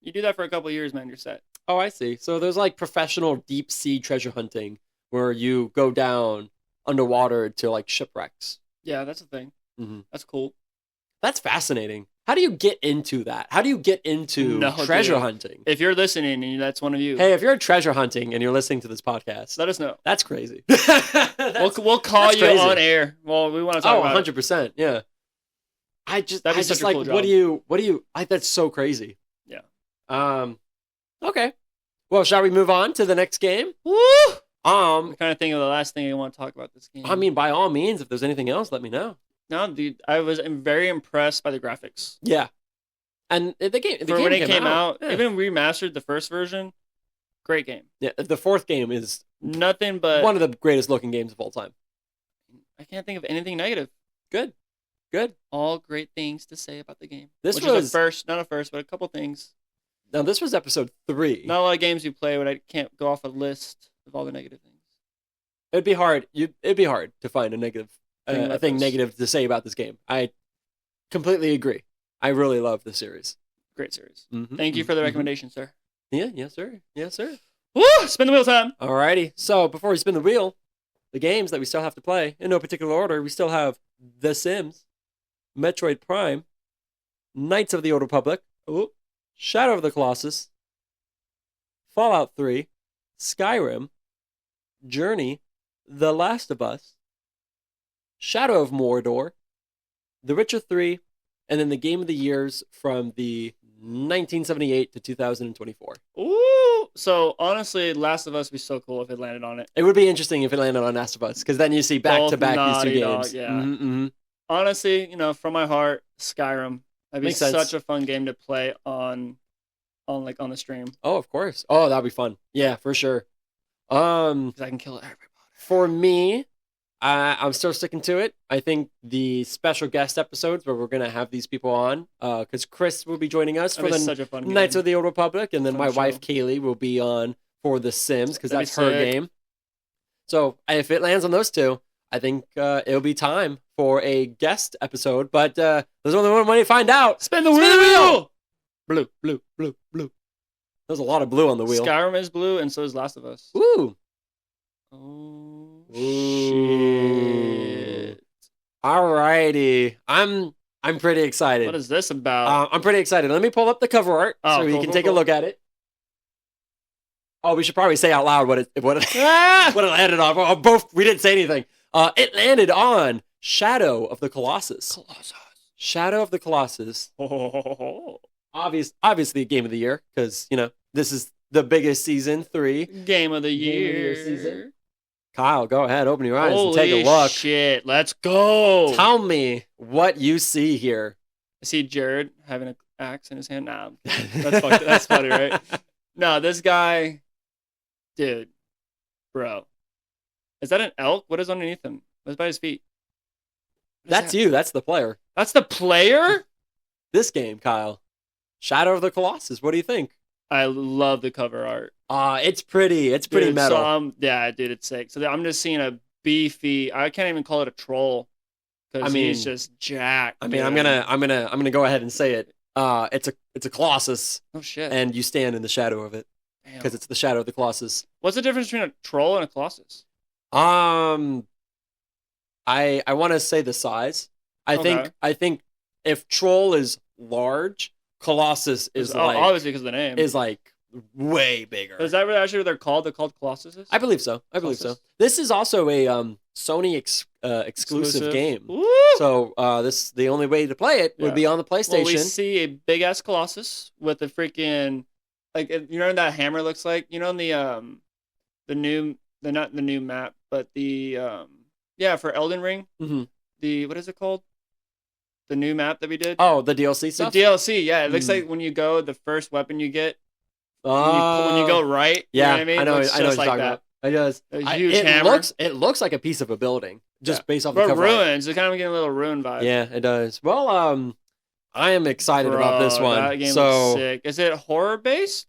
You do that for a couple of years, man. You're set. Oh, I see. So there's like professional deep sea treasure hunting where you go down underwater to like shipwrecks. Yeah, that's a thing. Mm-hmm. That's cool. That's fascinating. How do you get into that? How do you get into treasure hunting? If you're listening and that's one of you. Hey, if you're treasure hunting and you're listening to this podcast, let us know. That's crazy. We'll call you crazy. On air. Well, we want to talk about 100%. Yeah. I just cool like, job. what do you, that's so crazy. Yeah. Okay. Well, shall we move on to the next game? Woo! I'm trying to think of the last thing I want to talk about this game. I mean, by all means, if there's anything else, let me know. No, dude, I was very impressed by the graphics. Yeah. And the game when it came out, even remastered the first version, great game. Yeah, the fourth game is nothing but one of the greatest looking games of all time. I can't think of anything negative. Good. All great things to say about the game. This Which was is not a first, but a couple things. Now this was episode 3. Not a lot of games you play, but I can't go off a list of all the negative things. It'd be hard. It'd be hard to find a negative thing negative to say about this game. I completely agree. I really love the series. Great series. Mm-hmm, Thank you for the recommendation, sir. Yeah, yes, sir. Yes, sir. Woo! Spin the wheel time. Alrighty. So before we spin the wheel, the games that we still have to play in no particular order, we still have The Sims, Metroid Prime, Knights of the Old Republic, Shadow of the Colossus, Fallout 3, Skyrim, Journey, The Last of Us, Shadow of Mordor, The Witcher 3, and then the Game of the Years from the 1978 to 2024. Ooh! So, honestly, Last of Us would be so cool if it landed on it. It would be interesting if it landed on Last of Us, because then you see back-to-back these two games. Yeah. Mm-hmm. Honestly, from my heart, Skyrim. That'd be such a fun game to play on the stream. Oh, of course. Oh, that'd be fun. Yeah, for sure. 'Cause I can kill everybody. For me, I'm still sticking to it. I think the special guest episodes where we're going to have these people on, because Chris will be joining us for the Knights of the Old Republic, and then my wife Kaylee will be on for The Sims, because that's her game. So if it lands on those two, I think it'll be time for a guest episode, but there's only one way to find out. Spin the wheel! Blue. There's a lot of blue on the wheel. Skyrim is blue, and so is Last of Us. Ooh. Oh, shit. Alrighty. I'm pretty excited. What is this about? I'm pretty excited. Let me pull up the cover art so you can take a look at it. Oh, we should probably say out loud what it landed on. We didn't say anything. It landed on Shadow of the Colossus. Shadow of the Colossus. Obviously a game of the year, because, this is the biggest season 3. Game of the year season. Kyle, go ahead, open your eyes and take a look. Shit, let's go. Tell me what you see here. I see Jared having an axe in his hand. Nah, that's funny, right? No, this guy, dude, bro. Is that an elk? What is underneath him? What's by his feet? That's you. That's the player. That's the player? This game, Kyle. Shadow of the Colossus. What do you think? I love the cover art. It's pretty. It's pretty metal. So dude, it's sick. So I'm just seeing a beefy. I can't even call it a troll, because he's just jacked. I mean, I'm gonna go ahead and say it. It's a Colossus. Oh shit! And you stand in the shadow of it, because it's the Shadow of the Colossus. What's the difference between a troll and a Colossus? I want to say the size. I think if troll is large, Colossus is obviously because of the name is way bigger. Is that actually what they're called? They're called Colossuses? I believe so. This is also a Sony exclusive game. Woo! So the only way to play it would be on the PlayStation. Well, we see a big ass Colossus with a freaking what that hammer looks like. In not the new map, but the for Elden Ring. Mm-hmm. What is it called? The new map that we did. Oh, the DLC stuff. The DLC, yeah. It looks like when you go, the first weapon you get. When you go right. Yeah, you know what I mean? I know what you're talking about. It does. A huge hammer. It looks like a piece of a building, just based off the cover. Ruins. It's kind of getting a little ruin vibe. Yeah, it does. Well, I am excited about this one. That game looks sick. Is it horror based?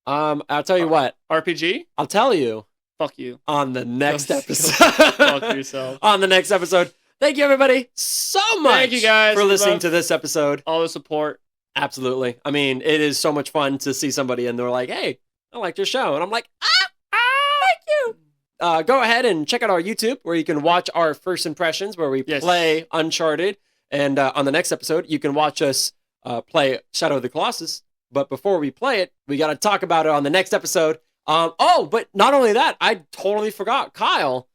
I'll tell you what. RPG? I'll tell you. Fuck you. On the next episode. Fuck yourself. On the next episode. Thank you, everybody, so much. Thank you guys for listening to this episode. All the support. Absolutely. I mean, it is so much fun to see somebody and they're like, "Hey, I liked your show," and I'm like, "Thank you." Go ahead and check out our YouTube, where you can watch our first impressions, where we play Uncharted. And on the next episode, you can watch us play Shadow of the Colossus. But before we play it, we got to talk about it on the next episode. But not only that, I totally forgot. Kyle,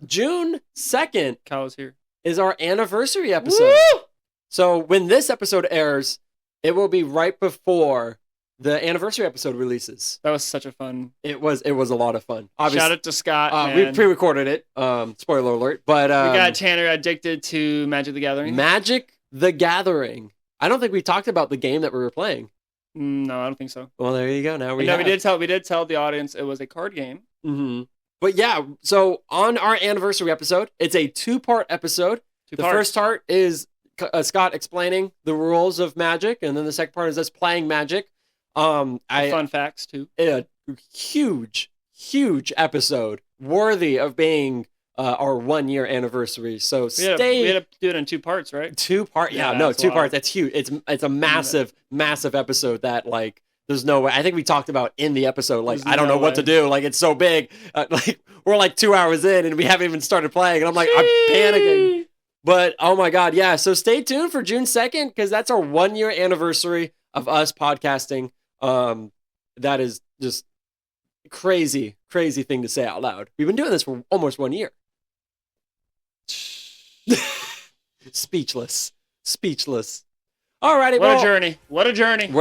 June 2nd Kyle's here. Is our anniversary episode. Woo! So when this episode airs, it will be right before the anniversary episode releases. That was such a fun. It was a lot of fun. Obviously, shout out to Scott. We pre-recorded it. Spoiler alert. But we got Tanner addicted to Magic the Gathering. Magic the Gathering. I don't think we talked about the game that we were playing. No, I don't think so. Well, there you go. Now we did tell the audience it was a card game. Mm-hmm. But yeah, so on our anniversary episode, it's a 2-part episode. The first part is Scott explaining the rules of Magic, and then the second part is us playing Magic. Fun facts too. A huge episode, worthy of being our 1-year anniversary. So we had to do it in 2 parts, right? 2 parts. Yeah, no, 2 parts. That's huge. It's a massive episode that like there's no way. I think we talked about in the episode like I don't know what to do. Like it's so big. Like we're like 2 hours in and we haven't even started playing, and I'm like I'm panicking. But oh my god, yeah. So stay tuned for June 2nd because that's our 1-year anniversary of us podcasting. That is just crazy thing to say out loud. We've been doing this for almost 1 year. Speechless. Alrighty, What a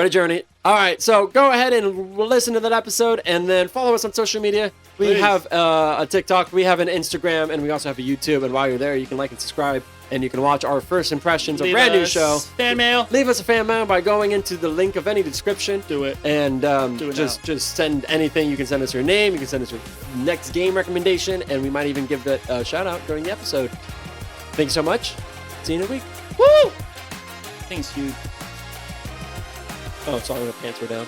journey. All right, so go ahead and listen to that episode and then follow us on social media. We have a TikTok, we have an Instagram, and we also have a YouTube. And while you're there, you can like and subscribe, and you can watch our first impressions of brand new show. Fan mail. Leave us a fan mail by going into the link of any description. Do it. And just send anything. You can send us your name. You can send us your next game recommendation, and we might even give that a shout out during the episode. Thank you so much. See you in a week. Woo! Thing's huge. Oh, sorry, my pants were down.